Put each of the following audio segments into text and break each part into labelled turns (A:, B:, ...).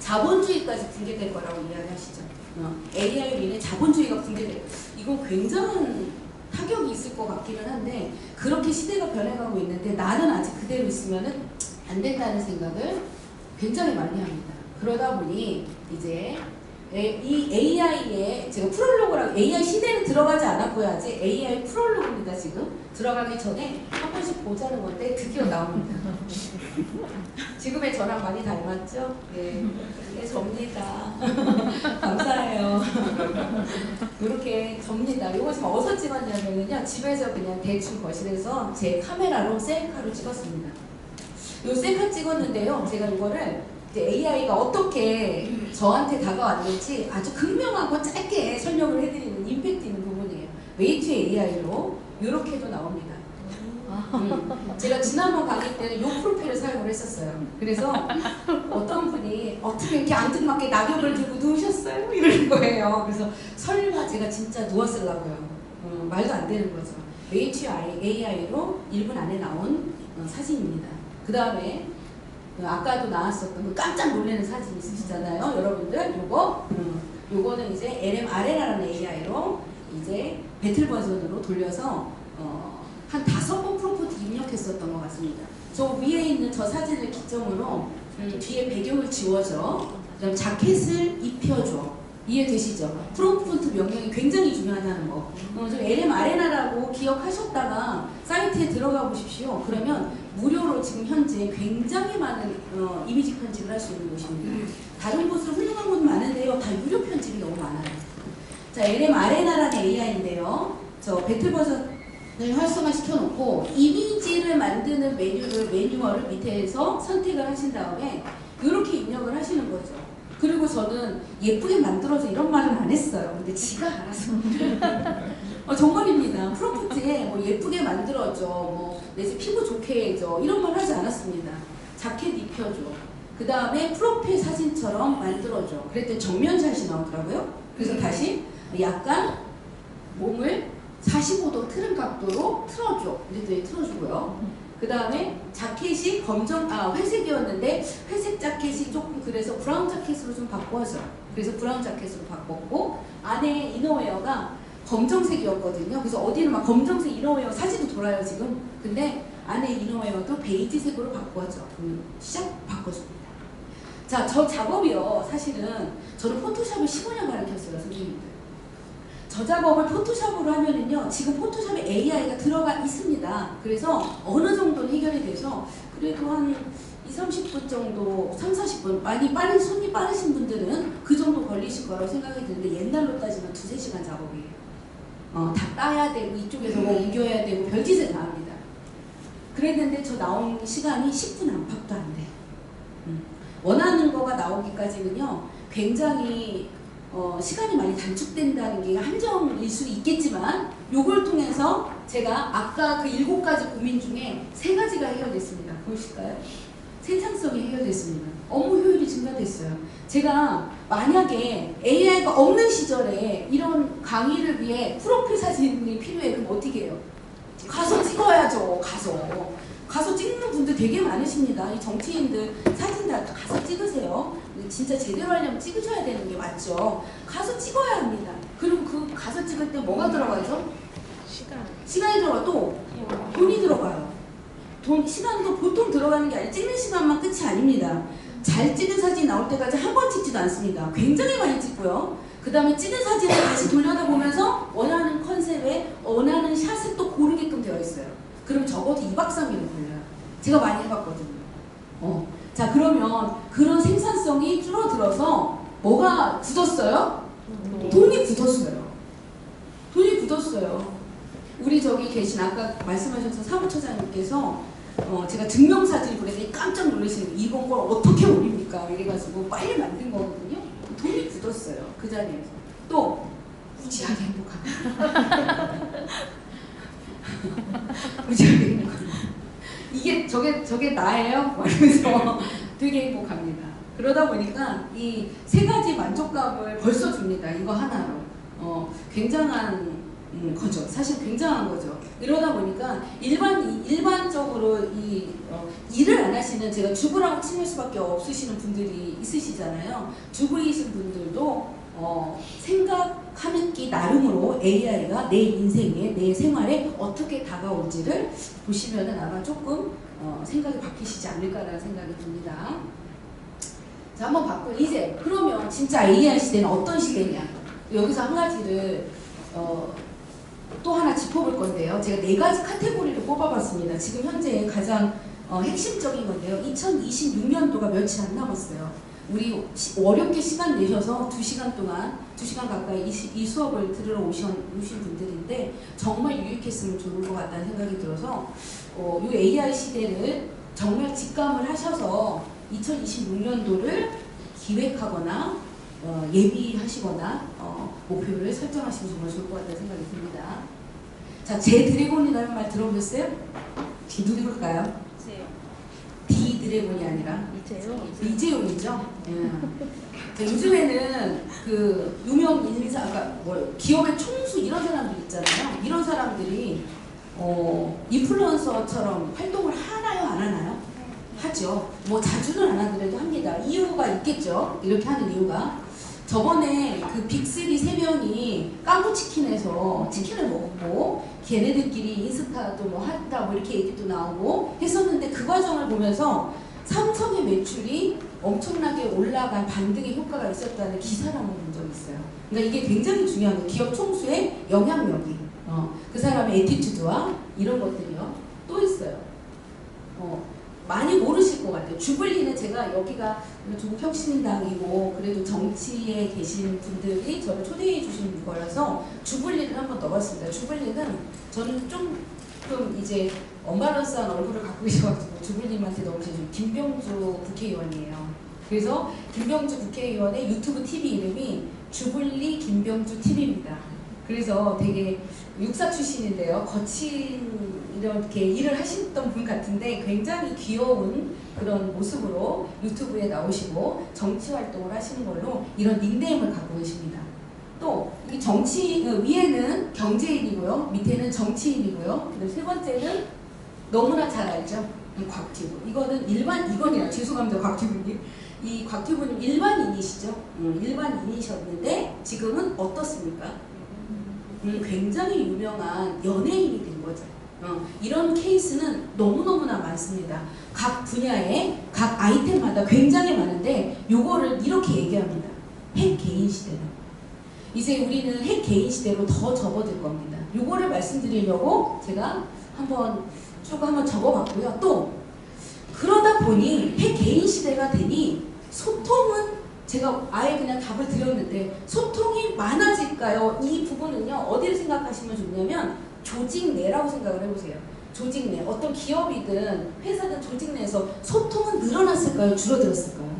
A: 자본주의까지 붕괴될 거라고 이야기하시죠. AI로 인해 자본주의가 붕괴될 거. 이건 굉장한 타격이 있을 것 같기는 한데 그렇게 시대가 변해가고 있는데 나는 아직 그대로 있으면은 안 된다는 생각을 굉장히 많이 합니다. 그러다 보니 이제 이 AI에 제가 프롤로그라고 AI 시대는 들어가지 않았고요. 아직 AI 프롤로그입니다. 지금 들어가기 전에 한 번씩 보자는 건데 드디어 나옵니다. 지금의 저랑 많이 닮았죠? 네, 네 접니다. 감사해요. 이렇게 접니다. 이거 제가 어디서 찍었냐면요, 집에서 그냥 대충 거실에서 제 카메라로 셀카로 찍었습니다. 이 셀카 찍었는데요, 제가 이거를 AI가 어떻게 저한테 다가왔는지 아주 극명하고 짧게 설명을 해드리는 임팩트 있는 부분이에요. 웨이트의 AI로 이렇게도 나옵니다. 제가 지난번 강의 때는 이 프로필을 사용을 했었어요. 그래서 어떤 분이 어떻게 이렇게 앙증맞게 낙엽을 들고 누우셨어요? 이러는 거예요. 그래서 설마 제가 진짜 누웠으려고요. 말도 안 되는 거죠. 웨이트 AI로 1분 안에 나온 사진입니다. 그 다음에 아까도 나왔었던 그 깜짝 놀라는 사진 있으시잖아요. 여러분들 요거는 이제 LMRN라는 AI로 이제 배틀 버전으로 돌려서 한 5번 프롬프트 입력했었던 것 같습니다. 저 위에 있는 저 사진을 기점으로 뒤에 배경을 지워줘, 그다음 자켓을 입혀줘. 이해되시죠? 프롬프트 명령이 굉장히 중요하다는 거. 좀 LMRN라고 기억하셨다가 사이트에 들어가 보십시오. 그러면 무료로 지금 현재 굉장히 많은 이미지 편집을 할 수 있는 곳입니다. 다른 곳으로 훌륭한 곳은 많은데요, 다 유료 편집이 너무 많아요. 자, LMRN라는 AI인데요, 저 배틀 버전을 활성화시켜 놓고 이미지를 만드는 매뉴얼을 밑에서 선택을 하신 다음에 이렇게 입력을 하시는 거죠. 그리고 저는 예쁘게 만들어서 이런 말은 안 했어요. 근데 지가 알아서. 정말입니다. 프롬프트에 뭐 예쁘게 만들어줘, 뭐 내 피부 좋게 해줘, 이런 말 하지 않았습니다. 자켓 입혀줘. 그 다음에 프로필 사진처럼 만들어줘. 그랬더니 정면샷이 나오더라고요. 그래서 다시 약간 몸을 45도 틀은 각도로 틀어줘. 이랬더니 틀어주고요. 그 다음에 자켓이 회색이었는데 회색 자켓이 조금 그래서 브라운 자켓으로 좀 바꿔줘. 그래서 브라운 자켓으로 바꿨고, 안에 이너웨어가 검정색이었거든요. 그래서 어디는 막 검정색 이너웨어 사진도 돌아요 지금. 근데 안에 이너웨어도 베이지색으로 바꿔줘. 시작 바꿔줍니다. 자, 저 작업이요, 사실은 저는 포토샵을 15년 가르쳤어요, 선생님들. 저 작업을 포토샵으로 하면은요, 지금 포토샵에 AI가 들어가 있습니다. 그래서 어느 정도는 해결이 돼서 그래도 한 20-30분 정도, 30-40분, 많이 손이 빠르신 분들은 그 정도 걸리실 거라고 생각이 드는데, 옛날로 따지면 2-3시간 작업이에요. 다 따야 되고 이쪽에서 뭐 옮겨야 되고 별짓을 다 합니다. 그랬는데 저 나온 시간이 10분 안팎도 안 돼요. 원하는 거가 나오기까지는요, 굉장히 시간이 많이 단축된다는 게 한정일 수 있겠지만, 요걸 통해서 제가 아까 그 7가지 고민 중에 3가지가 해결됐습니다. 보실까요? 생산성이 해결됐습니다. 업무 효율이 증가됐어요. 제가 만약에 AI가 없는 시절에 이런 강의를 위해 프로필 사진이 필요해. 그럼 어떻게 해요? 가서 찍어야죠. 가서 찍는 분들 되게 많으십니다. 이 정치인들 사진 다 가서 찍으세요. 진짜 제대로 하려면 찍으셔야 되는 게 맞죠. 가서 찍어야 합니다. 그리고 그 가서 찍을 때 뭐가 들어가죠? 시간이 들어가. 또 돈이 들어가요. 시간도 보통 들어가는 게 아니라 찍는 시간만 끝이 아닙니다. 잘 찍은 사진 나올 때까지 한 번 찍지도 않습니다. 굉장히 많이 찍고요. 그 다음에 찍은 사진을 다시 돌려다보면서 원하는 컨셉에 원하는 샷을 또 고르게끔 되어 있어요. 그럼 적어도 2박 3일은 걸려요. 제가 많이 해봤거든요. 자, 그러면 그런 생산성이 줄어들어서 뭐가 굳었어요? 돈이 굳었어요. 돈이 굳었어요. 우리 저기 계신 아까 말씀하셨던 사무처장님께서 제가 증명사진을 보내더니 깜짝 놀라시는 거예요. 이번 걸 어떻게 올립니까? 이래가지고 빨리 만든 거거든요. 돈이 굳었어요. 그 자리에서. 또 무지하게 행복합니다. 무지하게 행복합니다. 이게 저게 나예요? 말면서 되게 행복합니다. 그러다 보니까 이 3가지 만족감을 벌써 줍니다. 이거 하나로. 굉장한 거죠. 사실 굉장한 거죠. 이러다 보니까 일반적으로 일을 안 하시는, 제가 주부라고 칭할 수밖에 없으시는 분들이 있으시잖아요. 주부이신 분들도 생각하는 게 나름으로 AI가 내 인생에, 내 생활에 어떻게 다가올지를 보시면은 아마 조금 생각이 바뀌시지 않을까라는 생각이 듭니다. 자, 한번 바꿔. 이제 그러면 진짜 AI 시대는 어떤 시대냐? 여기서 한 가지를 또 하나 짚어볼 건데요. 제가 4가지 카테고리를 뽑아봤습니다. 지금 현재 가장 핵심적인 건데요. 2026년도가 며칠 안 남았어요. 우리 어렵게 시간 내셔서 2시간 동안, 2시간 가까이 이 수업을 들으러 오신 분들인데 정말 유익했으면 좋을 것 같다는 생각이 들어서 이 AI 시대를 정말 직감을 하셔서 2026년도를 기획하거나 예비하시거나 목표를 설정하시면 정말 좋을 것 같다는 생각이 듭니다. 자, 제 드래곤이라는 말 들어보셨어요? 누굴까요? 디 드래곤이 아니라 이재용이죠. 예. 요즘에는 그 유명 인사가 기업의 총수 이런 사람들 있잖아요. 이런 사람들이 인플루언서처럼 활동을 하나요, 안 하나요? 하죠. 뭐 자주는 안 하더라도 합니다. 이유가 있겠죠. 이렇게 하는 이유가. 저번에 그 빅3 3명이 깡구치킨에서 치킨을 먹고 걔네들끼리 인스타도 뭐 한다 뭐 이렇게 얘기도 나오고 했었는데, 그 과정을 보면서 삼성의 매출이 엄청나게 올라간 반등의 효과가 있었다는 기사를 한번 본 적이 있어요. 그러니까 이게 굉장히 중요한 거예요. 기업 총수의 영향력이. 그 사람의 애티튜드와 이런 것들이요. 또 있어요. 많이 모르실 것 같아요. 주블리는 제가 여기가 조국혁신당이고 그래도 정치에 계신 분들이 저를 초대해 주신 거라서 주블리를 한번 넣어봤습니다. 주블리는 저는 좀 이제 언밸런스한 얼굴을 갖고 계셔가지고 주블리님한테 너무 죄송해요. 김병주 국회의원이에요. 그래서 김병주 국회의원의 유튜브 TV 이름이 주블리 김병주 TV입니다. 그래서 되게 육사 출신인데요. 거친 이렇게 일을 하셨던 분 같은데 굉장히 귀여운 그런 모습으로 유튜브에 나오시고 정치 활동을 하시는 걸로 이런 닉네임을 갖고 계십니다. 또 이 정치 위에는 경제인이고요, 밑에는 정치인이고요. 세 번째는 너무나 잘 알죠. 곽튜브. 이건이라 죄송합니다, 곽튜브님. 이 곽튜브님 일반인이시죠. 일반인이셨는데 지금은 어떻습니까? 굉장히 유명한 연예인이 된 거죠. 이런 케이스는 너무너무나 많습니다. 각 분야에 각 아이템마다 굉장히 많은데 요거를 이렇게 얘기합니다. 핵 개인 시대로. 이제 우리는 핵 개인 시대로 더 접어들 겁니다. 요거를 말씀드리려고 제가 한번 접어봤고요. 또 그러다 보니 핵 개인 시대가 되니 소통은, 제가 아예 그냥 답을 드렸는데 소통이 많아질까요? 이 부분은요, 어디를 생각하시면 좋냐면 조직 내라고 생각을 해보세요. 조직 내. 어떤 기업이든 회사든 조직 내에서 소통은 늘어났을까요? 줄어들었을까요?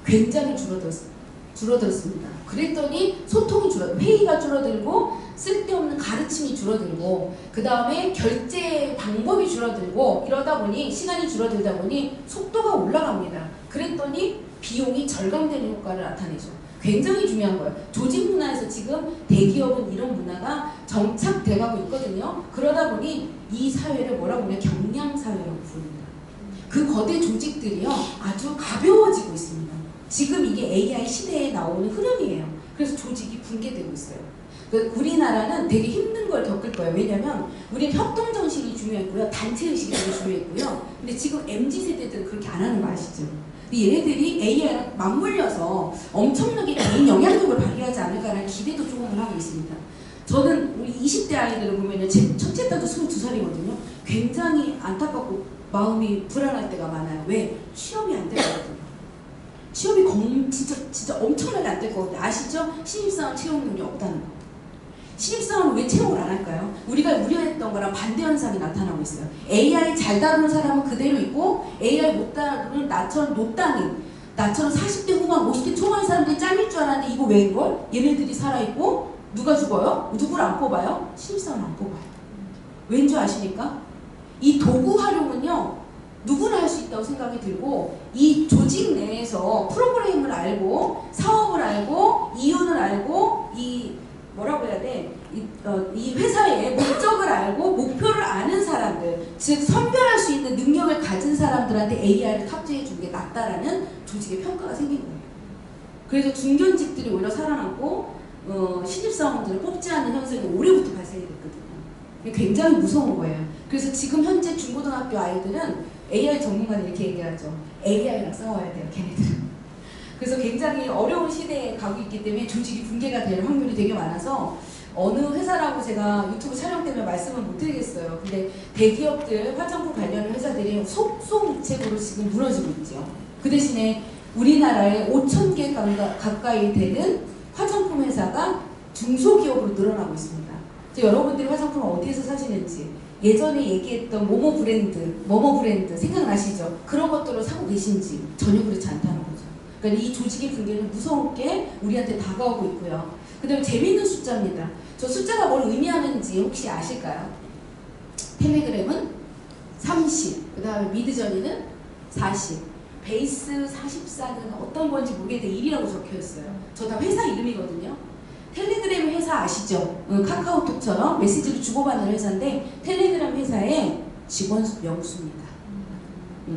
A: 굉장히 줄어들었습니다. 그랬더니 소통이 회의가 줄어들고 쓸데없는 가르침이 줄어들고 그 다음에 결제 방법이 줄어들고 이러다 보니 시간이 줄어들다 보니 속도가 올라갑니다. 그랬더니 비용이 절감되는 효과를 나타내죠. 굉장히 중요한 거예요. 조직 문화에서 지금 대기업은 이런 문화가 정착돼가고 있거든요. 그러다 보니 이 사회를 뭐라고 하냐, 경량사회라고 부릅니다. 그 거대 조직들이요 아주 가벼워지고 있습니다. 지금 이게 AI 시대에 나오는 흐름이에요. 그래서 조직이 붕괴되고 있어요. 우리나라는 되게 힘든 걸 겪을 거예요. 왜냐면 우리는 협동정신이 중요했고요, 단체의식이 되게 중요했고요. 근데 지금 MZ세대들은 그렇게 안 하는 거 아시죠? 얘네들이 AI랑 맞물려서 엄청나게 개인 영향력을 발휘하지 않을까라는 기대도 조금 하고 있습니다. 저는 우리 20대 아이들을 보면 제 첫째 딸도 22살이거든요. 굉장히 안타깝고 마음이 불안할 때가 많아요. 왜? 취업이 안 되거든요. 취업이 진짜 엄청나게 안 될 거거든요. 아시죠? 신입사원 채용 능력이 없다는 거. 신입사원은 왜 채용을 안 할까요? 우리가 우려했던 거랑 반대 현상이 나타나고 있어요. AI 잘 다루는 사람은 그대로 있고 AI 못 다루는 나처럼 노땅인, 나처럼 40대 후반 50대 초반 사람들이 짱일 줄 알았는데 이거 왜인걸? 얘네들이 살아있고 누가 죽어요? 누구를 안 뽑아요? 신입사원 안 뽑아요. 왠 줄 아십니까? 이 도구 활용은요 누구나 할 수 있다고 생각이 들고, 이 조직 내에서 프로그램을 알고 사업을 알고 이윤을 알고 이 뭐라고 해야 돼? 이 회사의 목적을 알고 목표를 아는 사람들, 즉 선별할 수 있는 능력을 가진 사람들한테 AI를 탑재해 주는 게 낫다라는 조직의 평가가 생긴 거예요. 그래서 중견직들이 오히려 살아남고 신입사원들을 뽑지 않는 현상이 올해부터 발생이 됐거든요. 굉장히 무서운 거예요. 그래서 지금 현재 중고등학교 아이들은 AI 전문가는 이렇게 얘기하죠. AI랑 싸워야 돼요, 걔네들은. 그래서 굉장히 어려운 시대에 가고 있기 때문에 조직이 붕괴가 될 확률이 되게 많아서 어느 회사라고 제가 유튜브 촬영 때문에 말씀을 못 드리겠어요. 근데 대기업들, 화장품 관련 회사들이 속속무책으로 지금 무너지고 있죠. 그 대신에 우리나라에 5,000개 가까이 되는 화장품 회사가 중소기업으로 늘어나고 있습니다. 여러분들이 화장품을 어디에서 사시는지 예전에 얘기했던 뭐뭐 브랜드 생각나시죠? 그런 것들을 사고 계신지 전혀 그렇지 않다는 거죠. 그러니까 이 조직의 붕괴는 무섭게 우리한테 다가오고 있고요. 그 다음에 재미있는 숫자입니다. 저 숫자가 뭘 의미하는지 혹시 아실까요? 텔레그램은 30, 그 다음에 미드저니는 40, 베이스 44는 어떤 건지 모르겠는데 1이라고 적혀있어요. 저 다 회사 이름이거든요. 텔레그램 회사 아시죠? 카카오톡처럼 메시지를 주고받는 회사인데 텔레그램 회사의 직원 명수입니다.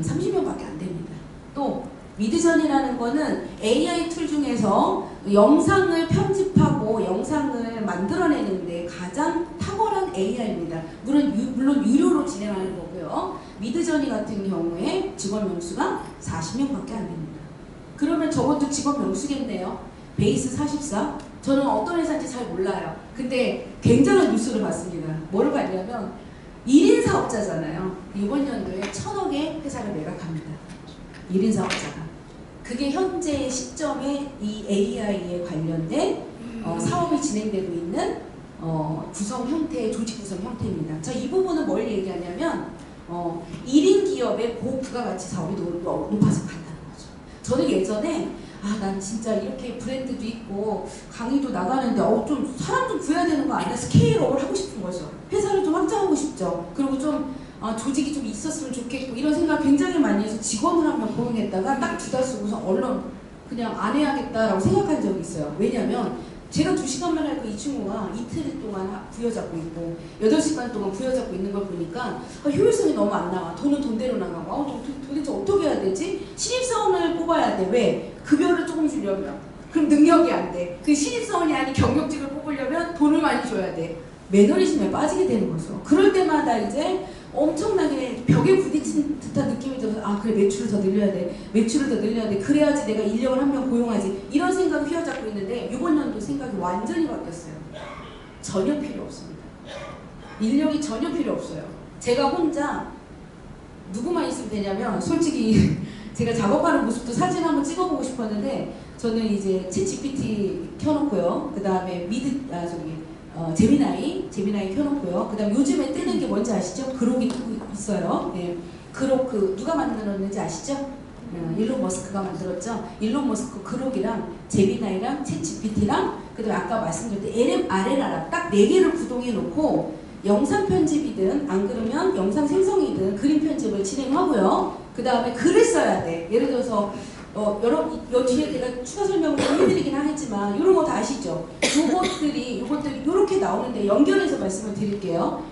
A: 30명밖에 안 됩니다. 또 미드전이라는 거는 AI 툴 중에서 영상을 편집하고 영상을 만들어내는데 가장 탁월한 AI입니다. 물론 유료로 진행하는 거고요. 미드저니 같은 경우에 직원 명수가 40명밖에 안 됩니다. 그러면 저것도 직원 명수겠네요. 베이스 44? 저는 어떤 회사인지 잘 몰라요. 근데 굉장한 뉴스를 봤습니다. 뭐를 봤냐면 1인 사업자잖아요. 이번 연도에 1,000억의 회사를 매각합니다. 1인 사업자가. 그게 현재 시점에 이 AI에 관련된 사업이 진행되고 있는 구성 형태, 조직 구성 형태입니다. 자, 이 부분은 뭘 얘기하냐면 1인 기업의 고부가가치 사업이 높아서 간다는 거죠. 저는 예전에 난 진짜 이렇게 브랜드도 있고 강의도 나가는데 좀 사람 좀 구해야 되는 거 아니야? 스케일업을 하고 싶은 거죠. 회사를 좀 확장하고 싶죠. 그리고 좀 조직이 좀 있었으면 좋겠고 이런 생각을 굉장히 많이 해서 직원을 한 명 고용했다가 딱 2달 쓰고서 얼른 그냥 안 해야겠다라고 생각한 적이 있어요. 왜냐면 제가 2시간만 할 거 이 친구가 이틀 동안 부여잡고 있고 8시간 동안 부여잡고 있는 걸 보니까 효율성이 너무 안 나와. 돈은 돈대로 나가고 도대체 어떻게 해야 되지? 신입사원을 뽑아야 돼. 왜? 급여를 조금 주려면 그럼 능력이 안 돼. 그 신입사원이 아닌 경력직을 뽑으려면 돈을 많이 줘야 돼. 매너리즘에 빠지게 되는 거죠. 그럴 때마다 이제 엄청나게 벽에 부딪힌 듯한 느낌이 들어서 그래 매출을 더 늘려야 돼 그래야지 내가 인력을 한 명 고용하지 이런 생각을 휘어잡고 있는데 이번 연도 생각이 완전히 바뀌었어요. 전혀 필요 없습니다. 인력이 전혀 필요 없어요. 제가 혼자 누구만 있으면 되냐면 솔직히 제가 작업하는 모습도 사진 한번 찍어보고 싶었는데 저는 이제 챗 GPT 켜놓고요. 그 다음에 제미나이 켜놓고요. 그 다음 요즘에 뜨는 게 뭔지 아시죠? 그록이 뜨고 있어요. 네. 그록 누가 만들었는지 아시죠? 일론 머스크가 만들었죠. 일론 머스크 그록이랑 제미나이랑 챗 GPT랑 그 다음에 아까 말씀드렸던 LMRL랑 딱 4개를 구동해 놓고 영상 편집이든 안 그러면 영상 생성이든 그림 편집을 진행하고요. 그 다음에 글을 써야 돼. 예를 들어서 여러분, 요 뒤에 제가 추가 설명을 좀 해드리긴 하겠지만 이런 거 다 아시죠? 요것들이 이렇게 나오는데 연결해서 말씀을 드릴게요.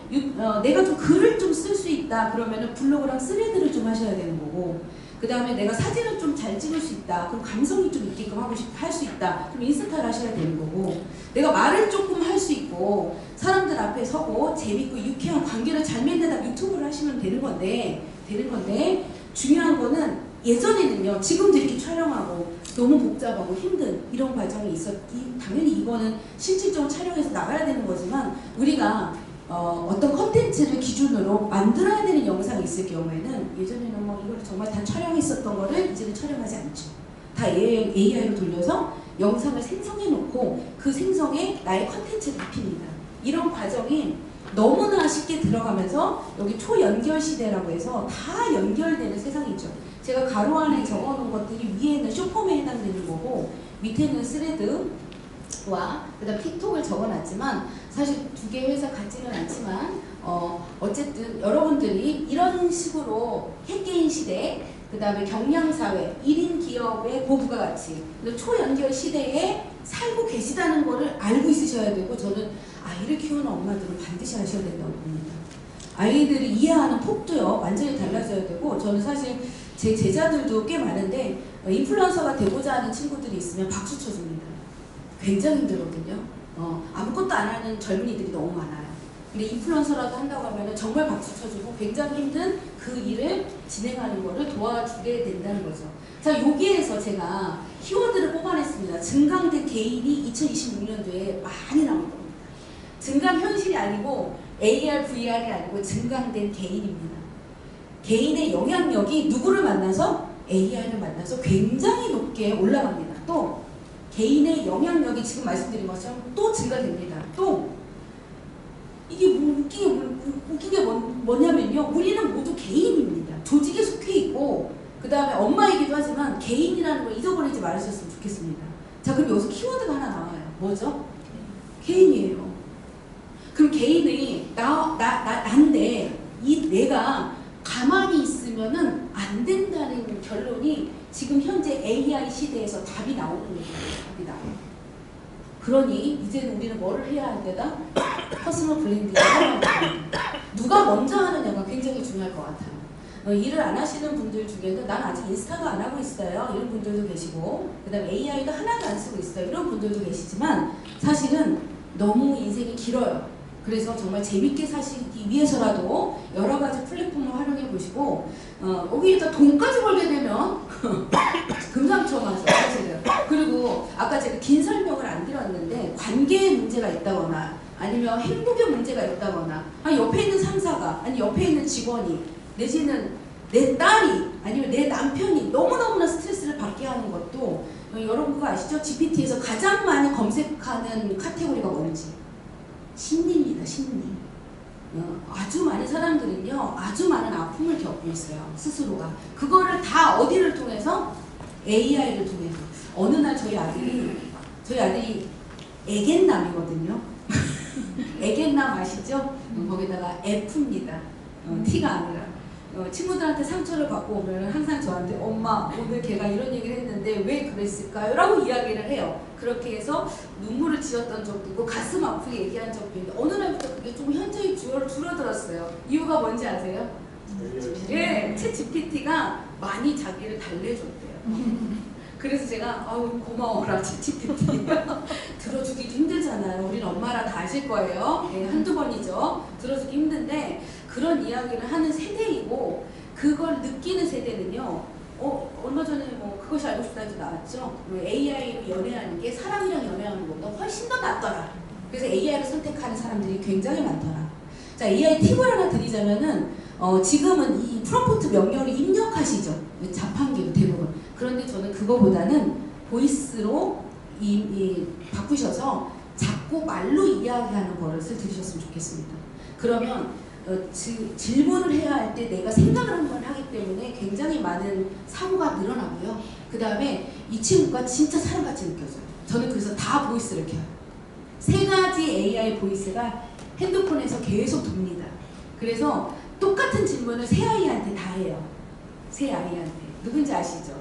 A: 내가 좀 글을 좀 쓸 수 있다 그러면은 블로그랑 스레드를 좀 하셔야 되는 거고 그 다음에 내가 사진을 좀 잘 찍을 수 있다 그럼 감성이 좀 있게끔 할 수 있다 그럼 인스타를 하셔야 되는 거고 내가 말을 조금 할 수 있고 사람들 앞에 서고 재밌고 유쾌한 관계를 잘 맺는다 유튜브를 하시면 되는 건데 중요한 거는 예전에는요, 지금도 이렇게 촬영하고 너무 복잡하고 힘든 이런 과정이 당연히 이거는 실질적으로 촬영해서 나가야 되는 거지만 우리가 어떤 컨텐츠를 기준으로 만들어야 되는 영상이 있을 경우에는 예전에는 이걸 정말 다 촬영했었던 거를 이제는 촬영하지 않죠. 다 AI로 돌려서 영상을 생성해 놓고 그 생성에 나의 컨텐츠를 입힙니다. 이런 과정이 너무나 쉽게 들어가면서 여기 초연결 시대라고 해서 다 연결되는 세상이죠. 제가 가로 안에 적어놓은 것들이 위에는 쇼폼에 해당되는 거고 밑에는 스레드와 그다음 틱톡을 적어놨지만 사실 2개 회사 같지는 않지만 어쨌든 여러분들이 이런 식으로 핵개인 시대 그 다음에 경량사회, 1인 기업의 고부가가치, 초연결 시대에 살고 계시다는 거를 알고 있으셔야 되고, 저는 아이를 키우는 엄마들은 반드시 하셔야 된다고 봅니다. 아이들이 이해하는 폭도요 완전히 달라져야 되고, 저는 사실 제 제자들도 꽤 많은데 인플루언서가 되고자 하는 친구들이 있으면 박수 쳐줍니다. 굉장히 힘들거든요. 아무것도 안 하는 젊은이들이 너무 많아요. 근데 인플루언서라도 한다고 하면 정말 박수 쳐주고 굉장히 힘든 그 일을 진행하는 거를 도와주게 된다는 거죠. 자, 여기에서 제가 키워드를 뽑아냈습니다. 증강된 개인이 2026년도에 많이 나올 겁니다. 증강 현실이 아니고 AR, VR이 아니고 증강된 개인입니다. 개인의 영향력이 누구를 만나서? AI를 만나서 굉장히 높게 올라갑니다. 또 개인의 영향력이 지금 말씀드린 것처럼 또 증가됩니다. 또 이게 웃긴 게 뭐냐면요. 우리는 모두 개인입니다. 조직에 속해 있고, 그 다음에 엄마이기도 하지만 개인이라는 걸 잊어버리지 말으셨으면 좋겠습니다. 자, 그럼 여기서 키워드가 하나 나와요. 뭐죠? 개인이에요. 그럼 개인이 난데 내가 가만히 있으면은 안 된다는 결론이 지금 현재 AI 시대에서 답이 나오는 거예요. 답이 나와요. 그러니 이제는 우리는 뭐를 해야 할 때다? 퍼스널 브랜딩을 해야 할 때다. 누가 먼저 하느냐가 굉장히 중요할 것 같아요. 일을 안 하시는 분들 중에는 난 아직 인스타도 안 하고 있어요. 이런 분들도 계시고, 그 다음에 AI도 하나도 안 쓰고 있어요. 이런 분들도 계시지만 사실은 너무 인생이 길어요. 그래서 정말 재밌게 사시기 위해서라도 여러 가지 플랫폼을 활용해 보시고, 여기에다 돈까지 벌게 되면 금상첨화죠, 사실은. 그리고 아까 제가 긴 설명을 안 드렸는데, 관계에 문제가 있다거나 아니면 행복에 문제가 있다거나, 아니 옆에 있는 상사가, 아니 옆에 있는 직원이, 내지는 내 딸이, 아니면 내 남편이 너무너무나 스트레스를 받게 하는 것도, 여러분 그거 아시죠? GPT에서 가장 많이 검색하는 카테고리가 뭔지. 심리입니다. 심리. 아주 많은 사람들은요, 아주 많은 아픔을 겪고 있어요. 스스로가. 그거를 다 어디를 통해서? AI를 통해서. 어느 날 저희 아들이 애견남이거든요. 애견남 아시죠? 거기다가 F입니다. T가 아니라. 친구들한테 상처를 받고 오면 항상 저한테 엄마 오늘 걔가 이런 얘기를 했는데 왜 그랬을까요? 라고 이야기를 해요. 그렇게 해서 눈물을 지었던 적도 있고 가슴 아프게 얘기한 적도 있는데 어느 날부터 그게 좀 현저히 줄어들었어요. 이유가 뭔지 아세요? 예, 챗 GPT가 많이 자기를 달래줬대요. 그래서 제가 아우 고마워라 챗 GPT. 들어주기도 힘들잖아요. 우리는 엄마라 다 아실 거예요. 예, 한두 번이죠. 들어주기 힘든데 그런 이야기를 하는 세대이고, 그걸 느끼는 세대는요, 얼마 전에 뭐 그것이 알고 싶다도 나왔죠. AI로 연애하는 게 사람이랑 연애하는 것보다 훨씬 더 낫더라. 그래서 AI를 선택하는 사람들이 굉장히 많더라. 자, AI 팁을 하나 드리자면은, 지금은 이 프롬프트 명령을 입력하시죠. 자판기로 대부분. 그런데 저는 그거보다는 보이스로 바꾸셔서 자꾸 말로 이야기하는 버릇을 들으셨으면 좋겠습니다. 그러면 질문을 해야 할 때 내가 생각을 한번 하기 때문에 굉장히 많은 사고가 늘어나고요. 그 다음에 이 친구가 진짜 사람같이 느껴져요. 저는 그래서 다 보이스를 켜요. 3가지 AI 보이스가 핸드폰에서 계속 돕니다. 그래서 똑같은 질문을 새 아이한테 다 해요. 새 아이한테. 누군지 아시죠?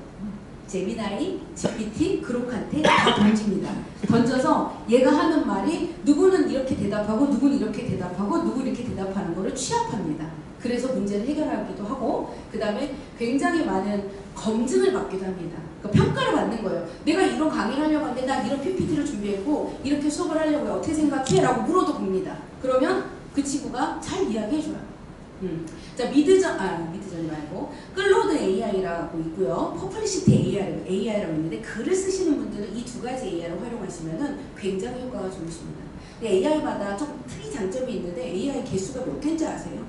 A: 제미나이, GPT, 그록한테 다 던집니다. 던져서 얘가 하는 말이 누구는 이렇게 대답하고 누구는 이렇게 대답하고 누구는 이렇게 대답하는 거를 취합합니다. 그래서 문제를 해결하기도 하고, 그 다음에 굉장히 많은 검증을 받기도 합니다. 그러니까 평가를 받는 거예요. 내가 이런 강의를 하려고 하는데 난 이런 PPT를 준비했고 이렇게 수업을 하려고 해. 어떻게 생각해? 라고 물어도 봅니다. 그러면 그 친구가 잘 이야기해줘요. 자, 미드전이 말고 클로드 AI라고 있고요. 퍼플리시티 AI라고 있는데, 글을 쓰시는 분들은 이 2가지 AI를 활용하시면은 굉장히 효과가 좋으십니다. AI마다 좀 특이 장점이 있는데 AI 개수가 몇 개인지 아세요?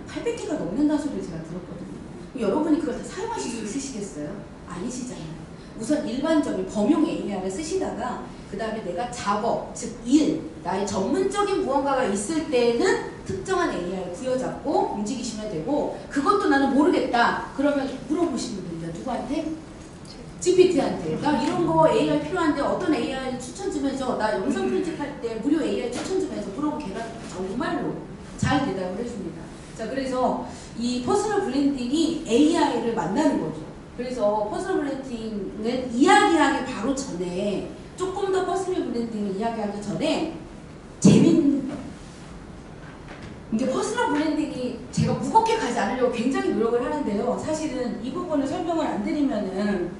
A: 800개가 넘는다는 소리를 제가 들었거든요. 여러분이 그걸 다 사용하실 수 있으시겠어요? 아니시잖아요. 우선 일반적인 범용 AI를 쓰시다가 그 다음에 내가 작업, 즉 일, 나의 전문적인 무언가가 있을 때는 특정한 AI를 부여잡고 움직이시면 되고, 그것도 나는 모르겠다 그러면 물어보시면 됩니다. 누구한테? GPT한테. 나 이런 거 AI 필요한데 어떤 AI 추천 좀 해줘. 나 영상 편집할 때 무료 AI 추천 좀 해줘. 그러고 걔가 정말로 잘 대답을 해줍니다. 자, 그래서 이 퍼스널 브랜딩이 AI를 만나는 거죠. 그래서 퍼스널 브랜딩은 이야기하기 바로 전에 조금 더 퍼스널 브랜딩을 이야기하기 전에 이게 퍼스널 브랜딩이 제가 무겁게 가지 않으려고 굉장히 노력을 하는데요. 사실은 이 부분을 설명을 안 드리면은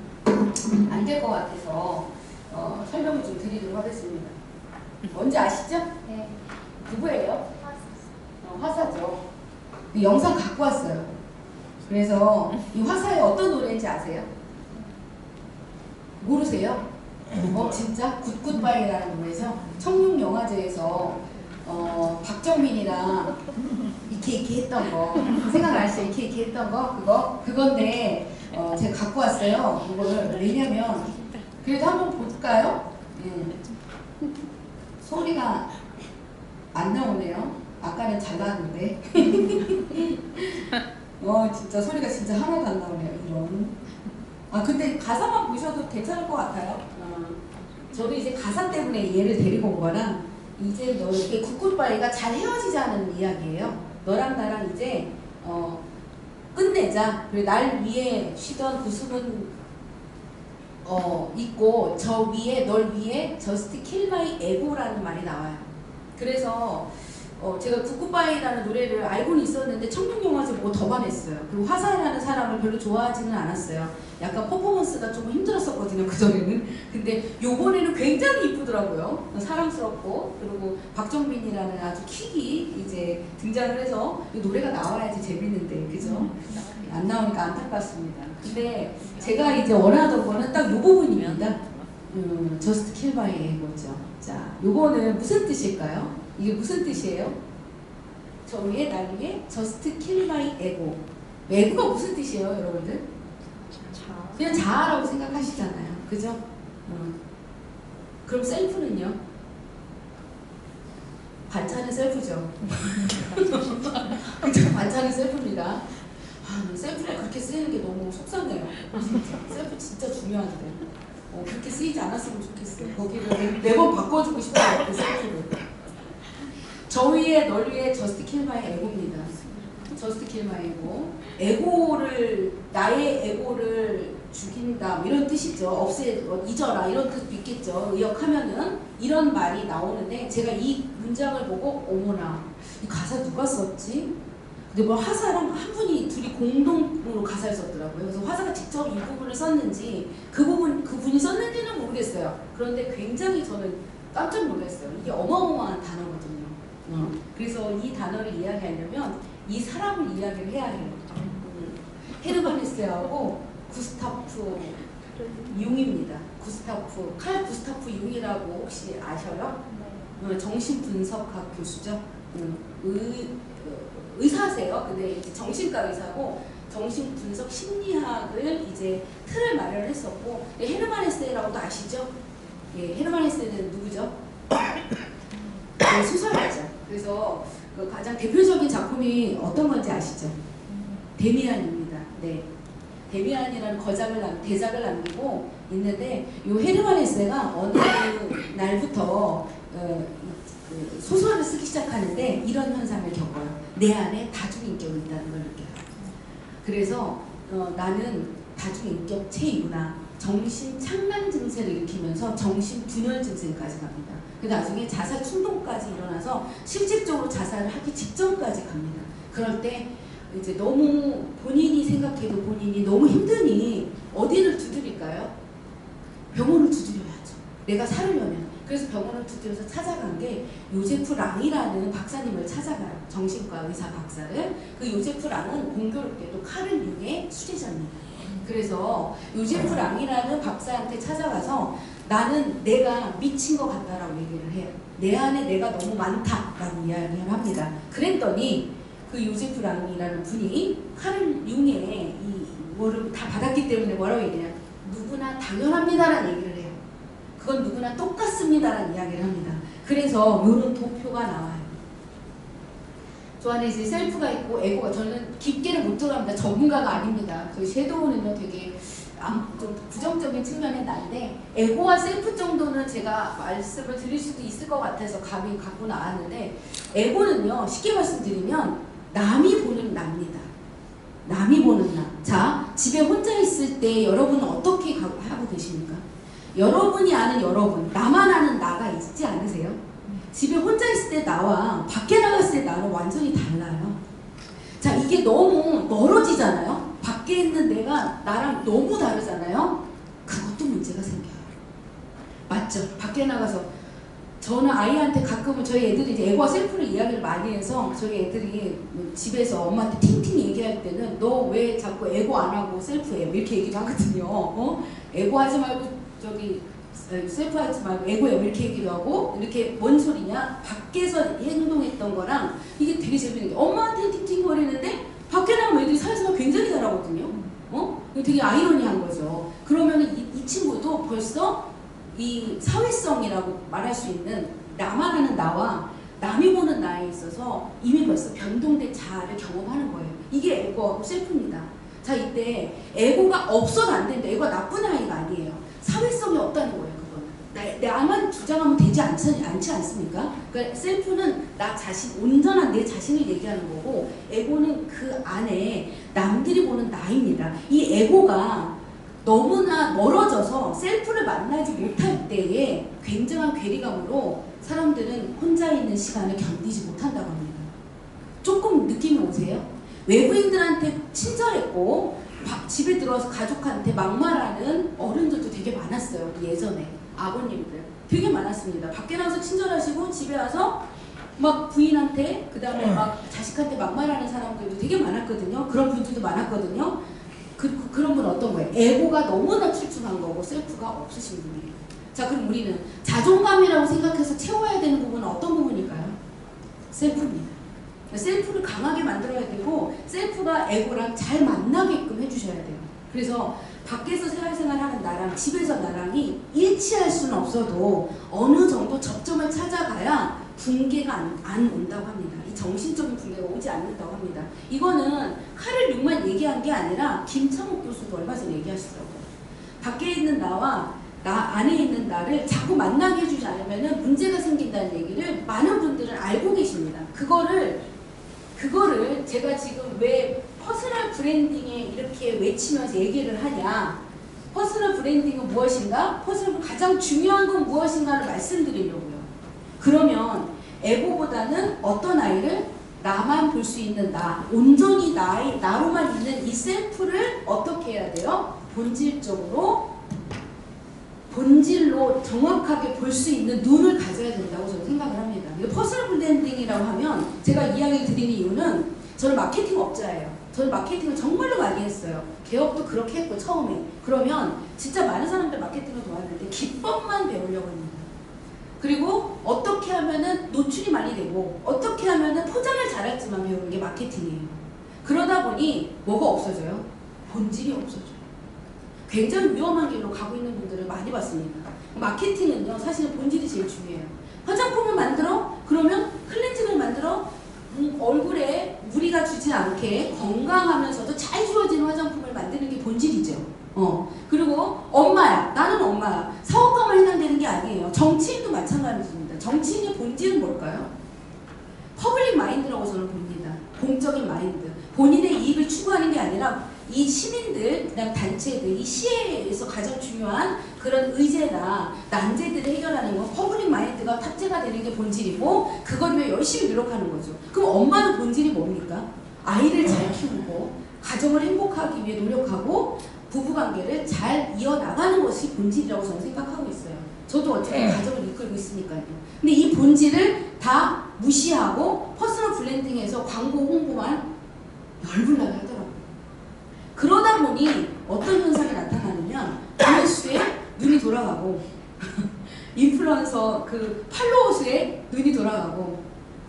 A: 안 될 것 같아서 설명을 좀 드리도록 하겠습니다. 뭔지 아시죠?
B: 네.
A: 누구예요? 화사죠. 이 영상 갖고 왔어요. 그래서 이 화사의 어떤 노래인지 아세요? 모르세요? 진짜? 굿굿바이라는 노래죠. 청룡영화제에서 박정민이랑 이렇게 했던 거 생각나시죠? 이렇게 했던 거 그건데 제가 갖고 왔어요. 이거를 왜냐면 그래도 한번 볼까요? 예. 소리가 안 나오네요. 아까는 잘 나왔는데 진짜 소리가 진짜 하나도 안 나오네요. 이런. 근데 가사만 보셔도 괜찮을 것 같아요. 저도 이제 가사 때문에 얘를 데리고 온 거라 이제 너 이렇게 굿굿바이가 잘 헤어지자는 이야기예요. 너랑 나랑 이제 끝내자. 그리고 날 위에 쉬던 그 숨은 있고 저 위에 널 위해 Just Kill My Ego라는 말이 나와요. 그래서 제가 굿굿바이라는 노래를 알고는 있었는데 청룡영화제 보고 더 반했어요. 그리고 화사라는 사람을 별로 좋아하지는 않았어요. 약간 퍼포먼스가 조금 힘들었었거든요, 그전에는. 근데 요번에는 굉장히 이쁘더라고요. 사랑스럽고. 그리고 박정빈이라는 아주 킥이 이제 등장을 해서 이 노래가 나와야지 재밌는데, 그죠? 안 나오니까 안타깝습니다. 근데 제가 이제 원하던 거는 딱 요 부분입니다. Just Kill My Ego죠. 자, 요거는 무슨 뜻일까요? 이게 무슨 뜻이에요? 저 위에 날 위에 Just Kill My Ego. 에고가 무슨 뜻이에요, 여러분들? 그냥 자아라고 생각하시잖아요. 그죠? 그럼 셀프는요? 반찬은 셀프죠. 그죠? 반찬은 셀프입니다. 셀프가 그렇게 쓰이는 게 너무 속상해요. 진짜. 셀프 진짜 중요한데. 그렇게 쓰이지 않았으면 좋겠어요. 거기를 매번 바꿔주고 싶어요. 그 셀프를. 저 위에 널 위해 Just Kill My Ego입니다. Just Kill My Ego. 나의 에고를 죽인다 이런 뜻이죠. 잊어라 이런 뜻도 있겠죠. 의역하면은 이런 말이 나오는데 제가 이 문장을 보고 어머나 이 가사 누가 썼지? 근데 뭐 화사랑 한 분이 둘이 공동으로 가사를 썼더라고요. 그래서 화사가 직접 이 부분을 썼는지 그분이 썼는지는 모르겠어요. 그런데 굉장히 저는 깜짝 놀랐어요. 이게 어마어마한 단어거든요. 그래서 이 단어를 이야기하려면 이 사람을 이야기를 해야 해요. 헤르만 헤세하고 구스타프 융입니다. 칼 구스타프 융이라고 혹시 아셔요? 정신분석학 교수죠. 의사세요. 근데 이제 정신과 의사고 정신분석 심리학을 이제 틀을 마련했었고 헤르만 헤세라고도 아시죠? 예, 헤르만 헤세는 누구죠? 소설가죠. 그래서 그 가장 대표적인 작품이 어떤 건지 아시죠? 데미안입니다. 네. 데미안이라는 대작을 남기고 있는데 이 헤르만 헤세가 어느 날부터 소설을 쓰기 시작하는데 이런 현상을 겪어요. 내 안에 다중인격이 있다는 걸 느껴요. 그래서 나는 다중인격 체이구나. 정신착란 증세를 일으키면서 정신분열 증세까지 갑니다. 그 나중에 자살 충동까지 일어나서 실질적으로 자살을 하기 직전까지 갑니다. 그럴 때 이제 너무 본인이 생각해도 본인이 너무 힘드니 어디를 두드릴까요? 병원을 두드려야죠. 내가 살으려면. 그래서 병원을 두드려서 찾아간 게 요제프 랑이라는 박사님을 찾아가요. 정신과 의사 박사를. 그 요제프 랑은 공교롭게도 카를 융의 수제자입니다. 그래서 요제프 랑이라는 박사한테 찾아가서 나는 내가 미친 것 같다라고 얘기를 해요. 내 안에 내가 너무 많다라고 이야기를 합니다. 그랬더니 그 요제프 랑이라는 분이 카를 융의 이거를 다 받았기 때문에 뭐라고 얘기해요? 누구나 당연합니다라는 얘기를 해요. 그건 누구나 똑같습니다라는 이야기를 합니다. 그래서 이런 도표가 나와요. 저 안에 이제 셀프가 있고 에고가, 저는 깊게는 못 들어갑니다. 전문가가 아닙니다. 저희 섀도우는요 되게 좀 부정적인 측면이 난데 에고와 셀프 정도는 제가 말씀을 드릴 수도 있을 것 같아서 감히 갖고 나왔는데 에고는요 쉽게 말씀드리면 남이 보는 납니다. 남이 보는 나. 자, 집에 혼자 있을 때 여러분은 어떻게 하고 계십니까? 여러분이 아는 여러분, 나만 아는 나가 있지 않으세요? 집에 혼자 있을 때 나와 밖에 나갔을 때 나는 완전히 달라요. 자, 이게 너무 멀어지잖아요. 밖에 있는 내가 나랑 너무 다르잖아요. 그것도 문제가 생겨요. 맞죠? 밖에 나가서 저는 아이한테 가끔은 저희 애들이 이제 애고와 셀프를 이야기를 많이 해서 저희 애들이 집에서 엄마한테 팅팅 얘기할 때는 너 왜 자꾸 애고 안 하고 셀프해? 이렇게 얘기도 하거든요. 애고 하지 말고 저기 셀프 하지 말고 애고해 이렇게 얘기도 하고 이렇게 뭔 소리냐? 밖에서 행동했던 거랑 이게 되게 재밌는 게 엄마한테 팅팅거리는데 밖에 나가면 애들이 사회생활 굉장히 잘하거든요. 되게 아이러니한 거죠. 그러면 이 친구도 벌써 이 사회성이라고 말할 수 있는 나만 아는 나와 남이 보는 나에 있어서 이미 벌써 변동된 자아를 경험하는 거예요. 이게 에고하고 셀프입니다. 자, 이때 에고가 없어도 안 되는데 에고가 나쁜 아이가 아니에요. 사회성이 없다는 거예요. 그거는 나만 주장하면 되지 않지 않습니까? 그러니까 셀프는 나 자신, 온전한 내 자신을 얘기하는 거고 에고는 그 안에 남들이 보는 나입니다. 이 에고가 너무나 멀어져서 셀프를 만나지 못할 때에 굉장한 괴리감으로 사람들은 혼자 있는 시간을 견디지 못한다고 합니다. 조금 느낌이 오세요? 외부인들한테 친절했고 집에 들어와서 가족한테 막말하는 어른들도 되게 많았어요. 예전에 아버님들 되게 많았습니다. 밖에 나가서 친절하시고 집에 와서 막 부인한테 그 다음에 막 자식한테 막말하는 사람들도 되게 많았거든요. 그런 분들도 많았거든요. 그런 분 어떤 거예요? 에고가 너무나 출중한 거고 셀프가 없으신 분이에요. 자, 그럼 우리는 자존감이라고 생각해서 채워야 되는 부분은 어떤 부분일까요? 셀프입니다. 셀프를 강하게 만들어야 되고 셀프가 에고랑 잘 만나게끔 해주셔야 돼요. 그래서 밖에서 사회생활하는 나랑 집에서 나랑이 일치할 수는 없어도 어느 정도 접점을 찾아가야 붕괴가 안 온다고 합니다. 이 정신적인 붕괴가 오지 않는다고 합니다. 이거는 카를 융만 얘기한 게 아니라 김창욱 교수도 얼마 전에 얘기하시더라고요. 밖에 있는 나와 나 안에 있는 나를 자꾸 만나게 해주지 않으면 문제가 생긴다는 얘기를 많은 분들은 알고 계십니다. 그거를 제가 지금 왜 퍼스널 브랜딩에 이렇게 외치면서 얘기를 하냐. 퍼스널 브랜딩은 무엇인가? 퍼스널 가장 중요한 건 무엇인가를 말씀드리려고요. 그러면 에고보다는 어떤 아이를 나만 볼 수 있는 나, 온전히 나로만 있는 이 셀프를 어떻게 해야 돼요? 본질로 정확하게 볼 수 있는 눈을 가져야 된다고 저는 생각을 합니다. 퍼스널 브랜딩이라고 하면 제가 이야기를 드리는 이유는 저는 마케팅 업자예요. 저는 마케팅을 정말로 많이 했어요. 개업도 그렇게 했고 처음에. 그러면 진짜 많은 사람들 마케팅을 도와드릴 때 기법만 배우려고 합니다. 그리고 어떻게 하면은 노출이 많이 되고 어떻게 하면은 포장을 잘할지만 배우는 게 마케팅이에요. 그러다 보니 뭐가 없어져요? 본질이 없어져요. 굉장히 위험한 길로 가고 있는 분들을 많이 봤습니다. 마케팅은요, 사실은 본질이 제일 중요해요. 화장품을 만들어? 그러면 클렌징을 만들어? 얼굴에 무리가 주지 않게 건강하면서도 잘 지워지는 화장품을 만드는 게 본질이죠. 그리고 엄마야. 나는 엄마야. 사업가만 해당되는 게 아니에요. 정치인도 마찬가지입니다. 정치인의 본질은 뭘까요? 퍼블릭 마인드라고 저는 봅니다. 공적인 마인드. 본인의 이익을 추구하는 게 아니라 이 시민들, 그다음 단체들, 이 시에서 가장 중요한 그런 의제나 난제들을 해결하는 건 퍼블릭 마인드가 탑재가 되는 게 본질이고 그걸 위해 열심히 노력하는 거죠. 그럼 엄마는 본질이 뭡니까? 아이를 잘 키우고 가정을 행복하기 위해 노력하고 부부관계를 잘 이어나가는 것이 본질이라고 저는 생각하고 있어요. 저도 어쨌든 가정을 이끌고 있으니까요. 근데 이 본질을 다 무시하고 퍼스널 브랜딩에서 광고 홍보만 열불나게 하더라고요. 그러다 보니 어떤 현상이 나타나느냐, 조회수에 눈이 돌아가고 인플루언서 그 팔로워 수에 눈이 돌아가고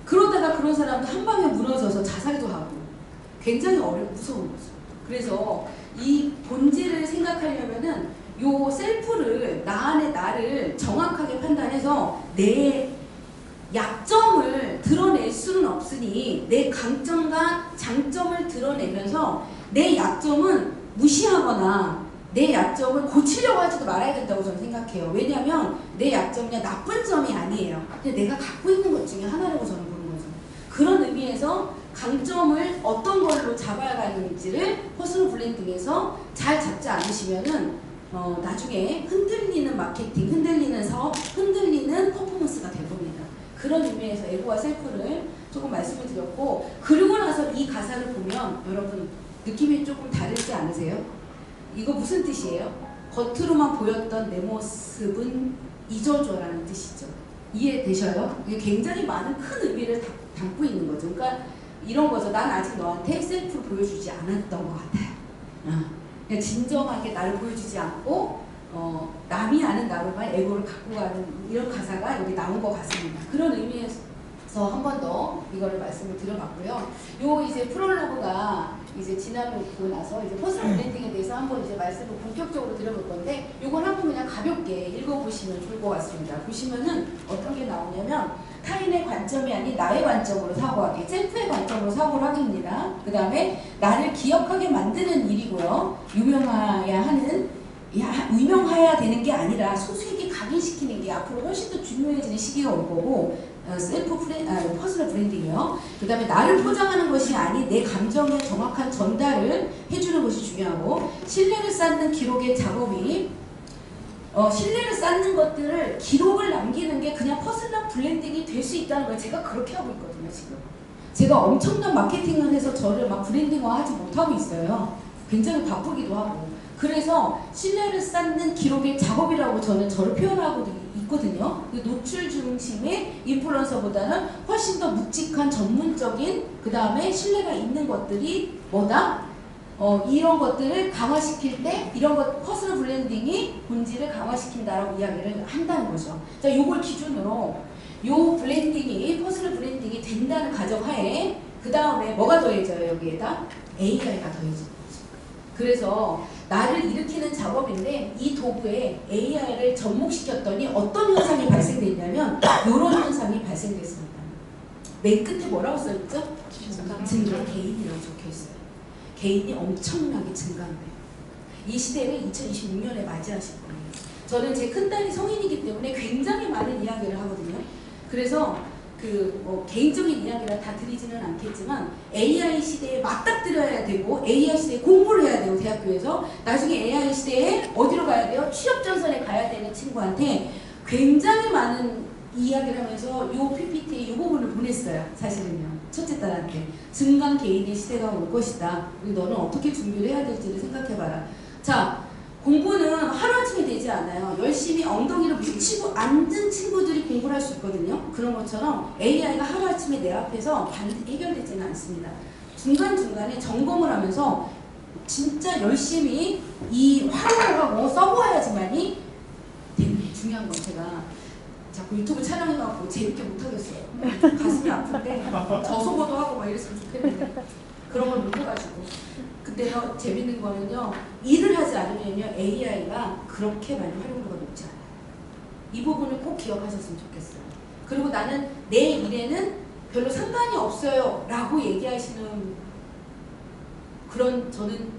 A: 그러다가 그런 사람도 한 방에 무너져서 자살도 하고 굉장히 무서운 거죠. 그래서 이 본질을 생각하려면은 요 셀프를 나 안에 나를 정확하게 판단해서 내 약점을 드러낼 수는 없으니 내 강점과 장점을 드러내면서 내 약점은 무시하거나 내 약점을 고치려고 하지도 말아야 된다고 저는 생각해요. 왜냐하면 내 약점이 나쁜 점이 아니에요. 그냥 내가 갖고 있는 것 중에 하나라고 저는 보는 거죠. 그런 의미에서 강점을 어떤 걸로 잡아가는지를 퍼스널 브랜딩에서 잘 잡지 않으시면은 나중에 흔들리는 마케팅, 흔들리는 사업, 흔들리는 퍼포먼스가 될 겁니다. 그런 의미에서 에고와 셀프를 조금 말씀을 드렸고, 그러고 나서 이 가사를 보면 여러분 느낌이 조금 다르지 않으세요? 이거 무슨 뜻이에요? 겉으로만 보였던 내 모습은 잊어줘라는 뜻이죠. 이해되셔요? 이게 굉장히 많은 큰 의미를 담고 있는 거죠. 그러니까 이런 거죠. 난 아직 너한테 셀프를 보여주지 않았던 것 같아요. 그냥 진정하게 나를 보여주지 않고 남이 아는 나로만 에고를 갖고 가는 이런 가사가 여기 나온 것 같습니다. 그런 의미에서 한 번 더 이거를 말씀을 드려봤고요. 요 이제 프롤로그가 이제 지나고 나서 이제 퍼스널 브랜딩에 대해서 한번 이제 말씀을 본격적으로 드려볼 건데, 요건 한번 그냥 가볍게 읽어보시면 좋을 것 같습니다. 보시면은 어떤 게 나오냐면, 타인의 관점이 아닌 나의 관점으로 사고하기, 셀프의 관점으로 사고를 하기입니다. 그 다음에 나를 기억하게 만드는 일이고요. 유명해야 되는 게 아니라 소수에게 각인시키는 게 앞으로 훨씬 더 중요해지는 시기가 올 거고, 퍼스널 브랜딩이요. 그 다음에 나를 포장하는 것이 아닌 내 감정의 정확한 전달을 해주는 것이 중요하고, 신뢰를 쌓는 기록의 작업이 신뢰를 쌓는 것들을 기록을 남기는 게 그냥 퍼스널 브랜딩이 될 수 있다는 걸 제가 그렇게 하고 있거든요. 지금 제가 엄청난 마케팅을 해서 저를 막 브랜딩화 하지 못하고 있어요. 굉장히 바쁘기도 하고. 그래서 신뢰를 쌓는 기록의 작업이라고 저는 저를 표현하고 있거든요. 노출 중심의 인플루언서보다는 훨씬 더 묵직한 전문적인, 그 다음에 신뢰가 있는 것들이 뭐다? 이런 것들을 강화시킬 때 이런 것 퍼스널 브랜딩이 본질을 강화시킨다라고 이야기를 한다는 거죠. 자, 요걸 기준으로 요 브랜딩이 퍼스널 브랜딩이 된다는 가정하에 그 다음에 뭐가 더해져요? 여기에다 AI가 더해지는 거죠. 그래서 나를 일으키는 작업인데 이 도구에 AI를 접목시켰더니 어떤 현상이 발생됐냐면 이런 현상이 발생됐습니다. 맨 끝에 뭐라고 써있죠? 증강 개인이라고 적혀있어요. 개인이 엄청나게 증가한대요. 이 시대를 2026년에 맞이하실 거예요. 저는 제 큰딸이 성인이기 때문에 굉장히 많은 이야기를 하거든요. 그래서 개인적인 이야기를 다 드리지는 않겠지만 AI 시대에 맞닥뜨려야 되고 AI 시대에 공부를 해야 되고 대학교에서 나중에 AI 시대에 어디로 가야 돼요? 취업전선에 가야 되는 친구한테 굉장히 많은 이야기를 하면서 요 PPT에 이 부분을 보냈어요. 사실은요. 첫째 딸한테. 증강 개인의 시대가 올 것이다. 너는 어떻게 준비를 해야 될지를 생각해봐라. 자, 공부는 하루아침에 되지 않아요. 열심히 엉덩이를 붙이고 앉은 친구들이 공부를 할 수 있거든요. 그런 것처럼 AI가 하루아침에 내 앞에서 해결되지는 않습니다. 중간중간에 점검을 하면서 진짜 열심히 이 활용을 하고 써보아야지만이 되는 중요한 건 제가 자꾸 유튜브 촬영해갖고 재밌게 못하겠어요. 가슴이 아픈데 저소거도 하고 막 이랬으면 좋겠는데 그런 걸 못해가지고. 근데요, 재밌는 거는요, 일을 하지 않으면요 AI가 그렇게 많이 활용도가 높지 않아요. 이 부분을 꼭 기억하셨으면 좋겠어요. 그리고 나는 내 일에는 별로 상관이 없어요 라고 얘기하시는 그런 저는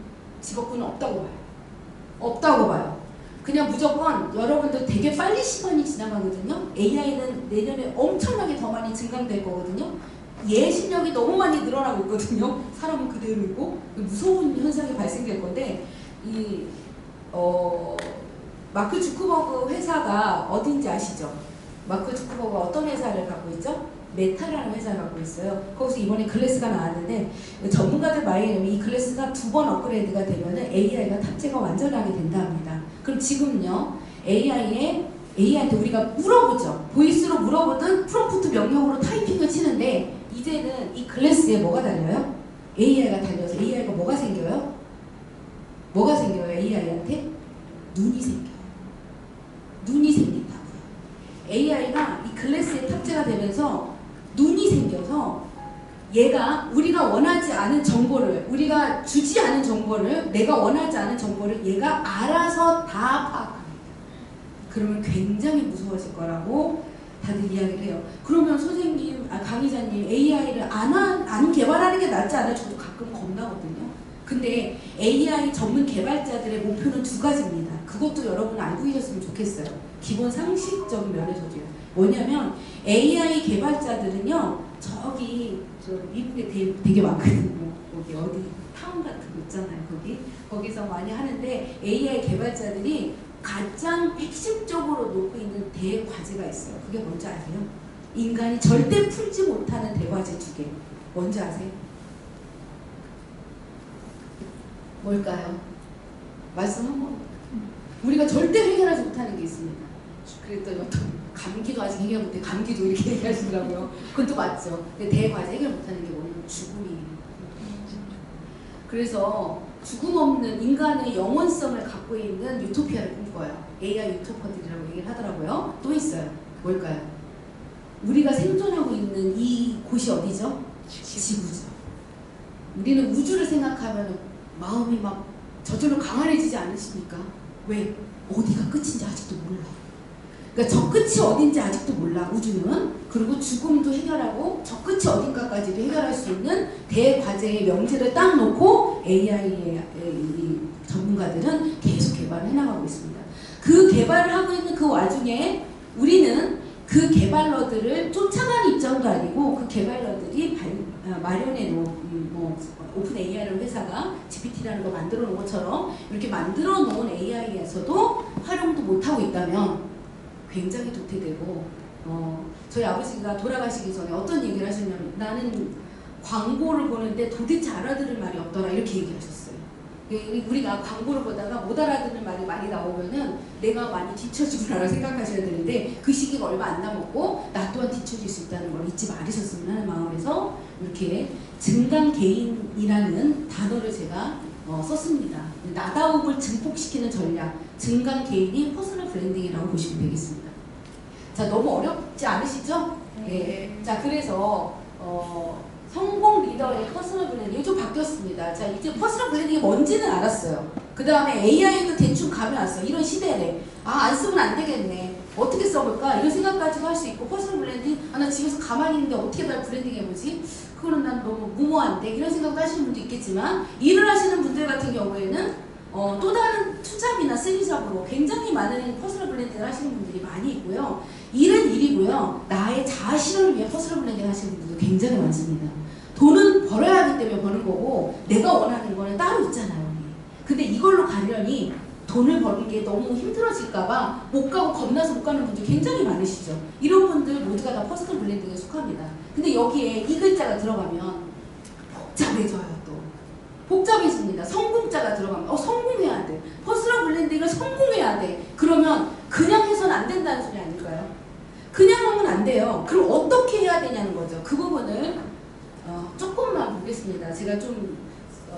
A: 직업군은 없다고 봐요. 없다고 봐요. 그냥 무조건 여러분들 되게 빨리 시간이 지나가거든요. AI는 내년에 엄청나게 더 많이 증강될 거거든요. 예신력이 너무 많이 늘어나고 있거든요. 사람은 그대로이고 무서운 현상이 발생될 건데, 마크 주크버그 회사가 어딘지 아시죠? 마크 주크버그가 어떤 회사를 갖고 있죠? 메타라는 회사를 갖고 있어요. 거기서 이번에 글래스가 나왔는데 전문가들 말에 이 글래스가 2번 업그레이드가 되면은 AI가 탑재가 완전하게 된다 합니다. 그럼 지금요 AI한테 우리가 물어보죠. 보이스로 물어보든 프롬프트 명령으로 타이핑을 치는데 이제는 이 글래스에 뭐가 달려요? AI가 달려서 AI가 뭐가 생겨요? 뭐가 생겨요? AI한테? 눈이 생겨요. 눈이 생긴다고요. AI가 이 글래스에 탑재가 되면서 눈이 생겨서 얘가 우리가 원하지 않은 정보를, 우리가 주지 않은 정보를, 내가 원하지 않은 정보를 얘가 알아서 다 파악합니다. 그러면 굉장히 무서워질 거라고 다들 이야기를 해요. 그러면 선생님, 강의자님 AI를 안 개발하는 게 낫지 않아요? 저도 가끔 겁나거든요. 근데 AI 전문 개발자들의 목표는 2가지입니다. 그것도 여러분 알고 계셨으면 좋겠어요. 기본 상식적인 면에서도요. 뭐냐면 AI 개발자들은요, 저기 저 미국에 되게 많거든요. 거기 어디 타운 같은 거 있잖아요. 거기서 많이 하는데 AI 개발자들이 가장 핵심적으로 놓고 있는 대과제가 있어요. 그게 뭔지 아세요? 인간이 절대 풀지 못하는 대과제 2개. 뭔지 아세요? 뭘까요? 말씀 한번. 우리가 절대 해결하지 못하는 게 있습니다. 그랬더니 어떤 감기도 아직 해결 못해. 감기도 이렇게 얘기하시더라고요. 그건 또 맞죠. 근데 대과제 해결 못하는 게 뭐냐면 죽음이에요. 그래서 죽음 없는 인간의 영원성을 갖고 있는 유토피아를 꿈꿔요. AI 유토퍼들이라고 얘기를 하더라고요. 또 있어요. 뭘까요? 우리가 생존하고 있는 이 곳이 어디죠? 지구죠. 우리는 우주를 생각하면 마음이 막 저절로 강한해지지 않으십니까? 왜? 어디가 끝인지 아직도 몰라. 그러니까 저 끝이 어딘지 아직도 몰라, 우주는. 그리고 죽음도 해결하고 저 끝이 어딘가까지도 해결할 수 있는 대과제의 명제를 딱 놓고 AI의 전문가들은 계속 개발을 해나가고 있습니다. 그 개발을 하고 있는 그 와중에 우리는 그 개발러들을 쫓아가는 입장도 아니고 그 개발러들이 마련해 놓은 오픈 AI라는 회사가 GPT라는 거 만들어 놓은 것처럼 이렇게 만들어 놓은 AI에서도 활용도 못하고 있다면 굉장히 도태되고, 저희 아버지가 돌아가시기 전에 어떤 얘기를 하셨냐면, 나는 광고를 보는데 도대체 알아들을 말이 없더라, 이렇게 얘기하셨어요. 우리가 광고를 보다가 못 알아듣는 말이 많이 나오면은 내가 많이 뒤처지구나라고 생각하셔야 되는데, 그 시기가 얼마 안 남았고 나 또한 뒤처질 수 있다는 걸 잊지 말으셨으면 하는 마음에서 이렇게 증강개인이라는 단어를 제가 썼습니다. 나다움을 증폭시키는 전략, 증강개인이 퍼스널 브랜딩이라고 보시면 되겠습니다. 자, 너무 어렵지 않으시죠? 네. 자, 그래서 성공 리더의 퍼스널 브랜딩이 좀 바뀌었습니다. 자, 이제 퍼스널 브랜딩이 뭔지는 알았어요. 그 다음에 AI도 대충 감이 왔어요. 이런 시대에 안 쓰면 안 되겠네. 어떻게 써볼까? 이런 생각까지도 할 수 있고, 퍼스널 브랜딩, 나 집에서 가만히 있는데 어떻게 날 브랜딩 해보지? 그거는 난 너무 무모한데, 이런 생각도 하시는 분도 있겠지만, 일을 하시는 분들 같은 경우에는 또 다른 투잡이나 쓰리잡으로 굉장히 많은 퍼스널 브랜딩을 하시는 분들이 많이 있고요. 일은 일이고요. 나의 자아 실현을 위해 퍼스널 브랜딩 하시는 분들도 굉장히 많습니다. 돈은 벌어야 하기 때문에 버는 거고, 내가 원하는 거는 따로 있잖아요. 근데 이걸로 가려니 돈을 버는 게 너무 힘들어질까봐 못 가고 겁나서 못 가는 분들 굉장히 많으시죠. 이런 분들 모두가 다 퍼스널 브랜딩에 속합니다. 근데 여기에 이 글자가 들어가면 복잡해져요. 또 복잡해집니다. 성공자가 들어가면 성공해야 돼. 퍼스널 브랜딩을 성공해야 돼. 그러면 그냥 해서는 안 된다는 소리 아닐까요? 그냥 하면 안 돼요. 그럼 어떻게 해야 되냐는 거죠. 그 부분을 조금만 보겠습니다. 제가 좀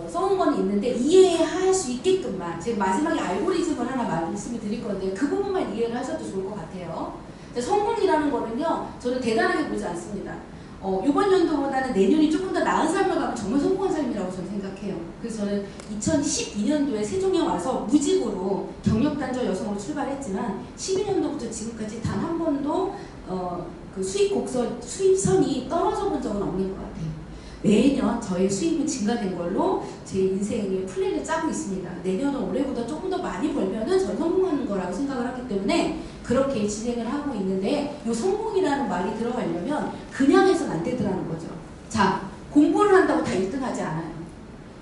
A: 써온 건 있는데 이해할 수 있게끔만, 제가 마지막에 알고리즘을 하나 말씀을 드릴 건데 그 부분만 이해를 하셔도 좋을 것 같아요. 성공이라는 거는요, 저는 대단하게 보지 않습니다. 이번 연도보다는 내년이 조금 더 나은 삶을 가면 정말 성공한 삶이라고 저는 생각해요. 그래서 저는 2012년도에 세종에 와서 무직으로 경력단절 여성으로 출발했지만 12년도부터 지금까지 단 한 번도 그 수입선이 떨어져 본 적은 없는 것 같아요. 매년 저의 수입은 증가된 걸로 제 인생의 플랜을 짜고 있습니다. 내년은 올해보다 조금 더 많이 벌면은 저는 성공하는 거라고 생각을 하기 때문에 그렇게 진행을 하고 있는데, 이 성공이라는 말이 들어가려면 그냥 해서는 안 되더라는 거죠. 자, 공부를 한다고 다 1등 하지 않아요.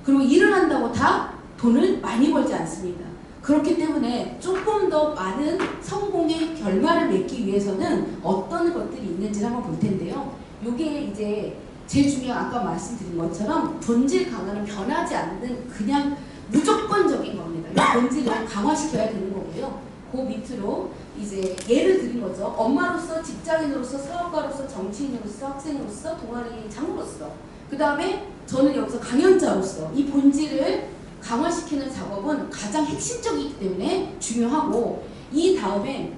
A: 그리고 일을 한다고 다 돈을 많이 벌지 않습니다. 그렇기 때문에 조금 더 많은 성공의 결말을 맺기 위해서는 어떤 것들이 있는지를 한번 볼 텐데요. 이게 이제 제일 중요한, 아까 말씀드린 것처럼 본질 강화는 변하지 않는 그냥 무조건적인 겁니다. 이 본질을 강화시켜야 되는 거고요. 그 밑으로 이제 예를 드린 거죠. 엄마로서, 직장인으로서, 사업가로서, 정치인으로서, 학생으로서, 동아리 장으로서, 그 다음에 저는 여기서 강연자로서 이 본질을 강화시키는 작업은 가장 핵심적이기 때문에 중요하고, 이 다음에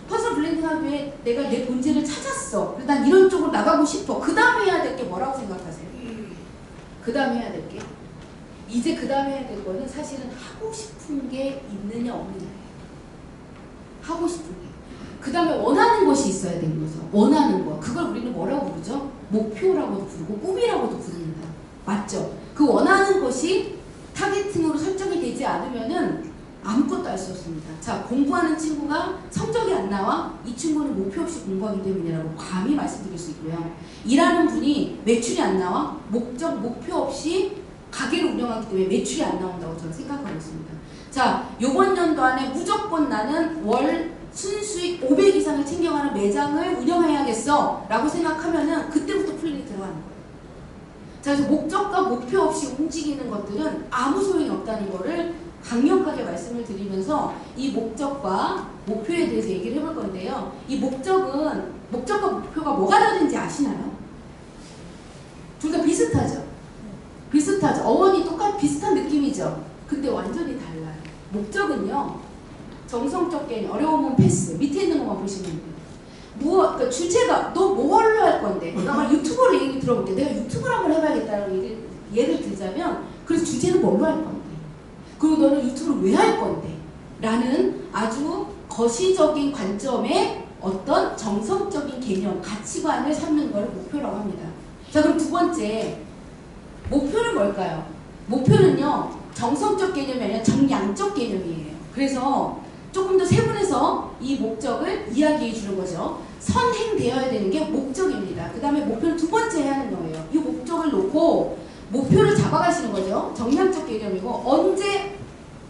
A: 퍼스널 브랜딩 하기에 내가 내 본질을 찾았어. 그래서 난 이런 쪽으로 나가고 싶어. 그 다음에 해야 될 게 뭐라고 생각하세요? 그 다음에 해야 될 게? 이제 그 다음에 해야 될 거는 사실은 하고 싶은 게 있느냐 없느냐예요. 하고 싶은 게. 그 다음에 원하는 것이 있어야 되는 거죠. 원하는 거. 그걸 우리는 뭐라고 부르죠? 목표라고도 부르고 꿈이라고도 부릅니다. 맞죠? 그 원하는 것이 타겟팅으로 설정이 되지 않으면은 아무것도 알 수 없습니다. 자, 공부하는 친구가 성적이 안 나와? 이 친구는 목표 없이 공부하기 때문이라고 감히 말씀드릴 수 있고요. 일하는 분이 매출이 안 나와? 목표 없이 가게를 운영하기 때문에 매출이 안 나온다고 저는 생각하고 있습니다. 자, 요번 연도 안에 무조건 나는 월 순수익 500 이상을 챙겨가는 매장을 운영해야겠어 라고 생각하면은 그때부터 플랜이 들어가는 거예요. 자, 그래서 목적과 목표 없이 움직이는 것들은 아무 소용이 없다는 거를 강력하게 말씀을 드리면서 이 목적과 목표에 대해서 얘기를 해볼 건데요. 이 목적과 목표가 뭐가 다른지 아시나요? 둘 다 비슷하죠? 비슷하죠? 어원이 비슷한 느낌이죠? 근데 완전히 달라요. 목적은요, 정성적 개념, 어려우면 패스, 밑에 있는 것만 보시면 돼요. 그러니까 주체가 너 뭘로 할 건데? 내가 유튜버로 얘기 들어볼게. 내가 유튜브를 한번 해봐야겠다는 예를 들자면, 그래서 주제는 뭘로 할 건데? 그리고 너는 유튜브를 왜 할 건데? 라는 아주 거시적인 관점의 어떤 정성적인 개념, 가치관을 삼는 걸 목표라고 합니다. 자, 그럼 두 번째, 목표는 뭘까요? 목표는요, 정성적 개념이 아니라 정량적 개념이에요. 그래서 조금 더 세분해서 이 목적을 이야기해 주는 거죠. 선행되어야 되는 게 목적입니다. 그 다음에 목표를 두 번째 해야 하는 거예요. 이 목적을 놓고 목표를 잡아가시는 거죠. 정량적 개념이고, 언제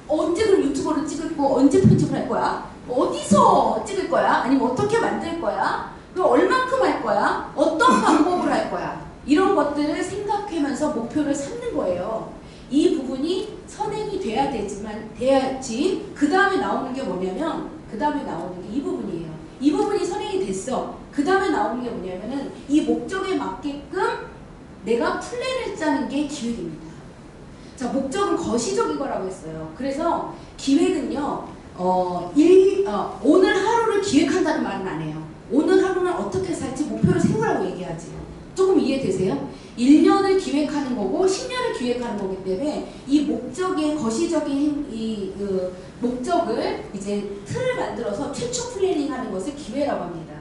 A: 그럼 유튜브를 찍을 거, 언제 편집을 할 거야? 어디서 찍을 거야? 아니면 어떻게 만들 거야? 그리고 얼만큼 할 거야? 어떤 방법으로 할 거야? 이런 것들을 생각하면서 목표를 삼는 거예요. 이 부분이 선행이 돼야지 그 다음에 나오는 게 뭐냐면, 그 다음에 나오는 게 이 부분이에요. 이 부분이 선행이 됐어. 그 다음에 나오는 게 뭐냐면은 이 목적에 맞게끔 내가 플랜을 짜는 게 기획입니다. 자, 목적은 거시적인 거라고 했어요. 그래서 기획은요, 오늘 하루를 기획한다는 말은 안 해요. 오늘 하루는 어떻게 살지 목표를 세우라고 얘기하지. 조금 이해되세요? 1년을 기획하는 거고 10년을 기획하는 거기 때문에 이 목적의 거시적인 목적을 이제 틀을 만들어서 최초 플래닝 하는 것을 기회라고 합니다.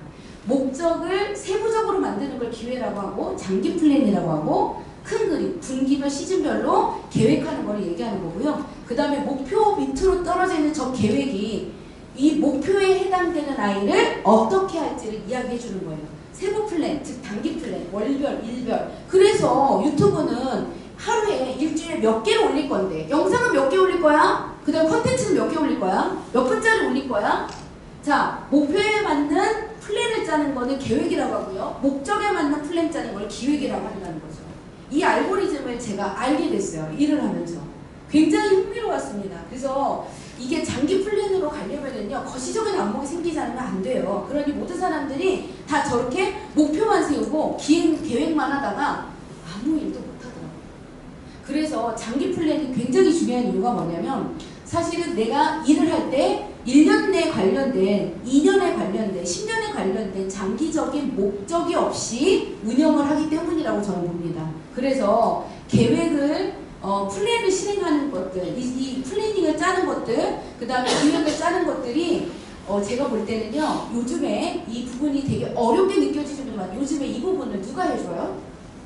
A: 목적을 세부적으로 만드는 걸 기회라고 하고, 장기 플랜이라고 하고, 큰 그림, 분기별 시즌별로 계획하는 걸 얘기하는 거고요. 그 다음에 목표 밑으로 떨어져 있는 저 계획이 이 목표에 해당되는 아이를 어떻게 할지를 이야기해 주는 거예요. 세부 플랜, 즉 단기 플랜, 월별, 일별. 그래서 유튜브는 하루에 일주일에 몇 개를 올릴 건데, 영상은 몇 개 올릴 거야? 그 다음에 컨텐츠는 몇 개 올릴 거야? 몇 분짜리 올릴 거야? 자, 목표에 맞는 플랜을 짜는 거는 계획이라고 하고요. 목적에 맞는 플랜 짜는 걸 기획이라고 한다는 거죠. 이 알고리즘을 제가 알게 됐어요. 일을 하면서. 굉장히 흥미로웠습니다. 그래서 이게 장기 플랜으로 가려면은요, 거시적인 안목이 생기지 않으면 안 돼요. 그러니 모든 사람들이 다 저렇게 목표만 세우고 계획만 하다가 아무 일도 못 하더라고요. 그래서 장기 플랜이 굉장히 중요한 이유가 뭐냐면, 사실은 내가 일을 할 때 1년 내에 관련된, 2년에 관련된, 10년에 관련된 장기적인 목적이 없이 운영을 하기 때문이라고 저는 봅니다. 그래서 계획을, 플랜을 실행하는 것들, 이 플래닝을 짜는 것들, 그 다음에 계획을 짜는 것들이 제가 볼 때는요, 요즘에 이 부분이 되게 어렵게 느껴지지만 요즘에 이 부분을 누가 해줘요?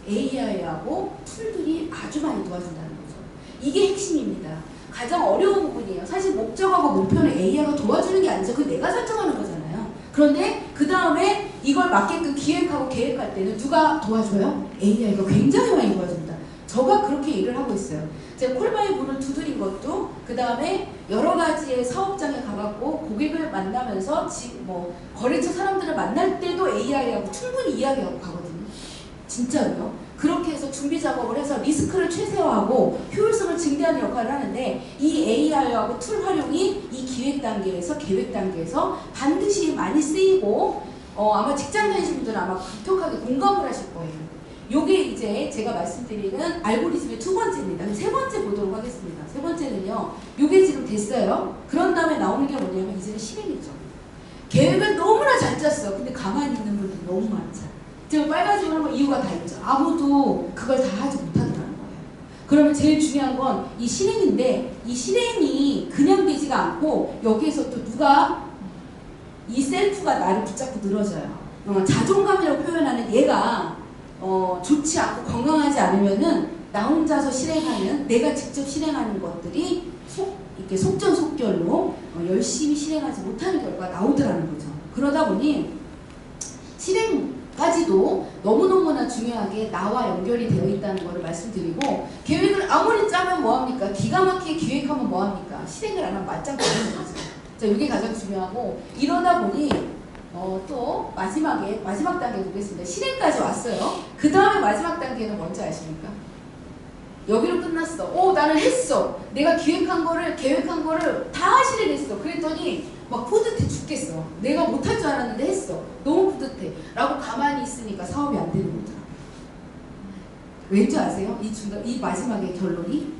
A: AI하고 툴들이 아주 많이 도와준다는 거죠. 이게 핵심입니다. 가장 어려운 부분이에요. 사실 목적하고 목표는 AI가 도와주는 게 아니죠. 그건 내가 설정하는 거잖아요. 그런데 그 다음에 이걸 맞게끔 기획하고 계획할 때는 누가 도와줘요? AI가 굉장히 많이 도와줍니다. 저가 그렇게 일을 하고 있어요. 제가 콜바이 문을 두드린 것도, 그 다음에 여러 가지의 사업장에 가갖고 고객을 만나면서 거래처 사람들을 만날 때도 AI하고 충분히 이야기하고 가거든요. 진짜로요. 그렇게 해서 준비 작업을 해서 리스크를 최소화하고 효율성을 증대하는 역할을 하는데, 이 AI하고 툴 활용이 이 기획 단계에서, 계획 단계에서 반드시 많이 쓰이고, 아마 직장 다니시는 분들은 아마 급격하게 공감을 하실 거예요. 요게 이제 제가 말씀드리는 알고리즘의 두 번째입니다. 세 번째 보도록 하겠습니다. 세 번째는요, 요게 지금 됐어요. 그런 다음에 나오는 게 뭐냐면 이제는 실행이죠. 계획을 너무나 잘 짰어. 근데 가만히 있는 분들이 너무 많죠. 지금 빨간색으로 하면 이유가 다 있죠. 아무도 그걸 다 하지 못하더라는 거예요. 그러면 제일 중요한 건 이 실행인데, 이 실행이 그냥 되지가 않고 여기에서 또 누가 이 셀프가 나를 붙잡고 늘어져요. 자존감이라고 표현하는 얘가 좋지 않고 건강하지 않으면은 나 혼자서 실행하는, 내가 직접 실행하는 것들이 속 이렇게 속전속결로 열심히 실행하지 못하는 결과가 나오더라는 거죠. 그러다 보니 실행까지도 너무너무나 중요하게 나와 연결이 되어 있다는 것을 말씀드리고, 계획을 아무리 짜면 뭐합니까? 기가 막히게 기획하면 뭐합니까? 실행을 안 하면 맞짱 떠는 거죠. 자, 이게 가장 중요하고, 이러다 보니 또 마지막 단계 보겠습니다. 실행까지 왔어요. 그 다음에 마지막 단계는 뭔지 아십니까? 여기로 끝났어. 나는 했어. 내가 계획한 거를 다 실행했어. 그랬더니 막 뿌듯해 죽겠어. 내가 못할 줄 알았는데 했어. 너무 뿌듯해. 라고 가만히 있으니까 사업이 안 되는 거더라고요. 왠지 아세요? 이 마지막의 결론이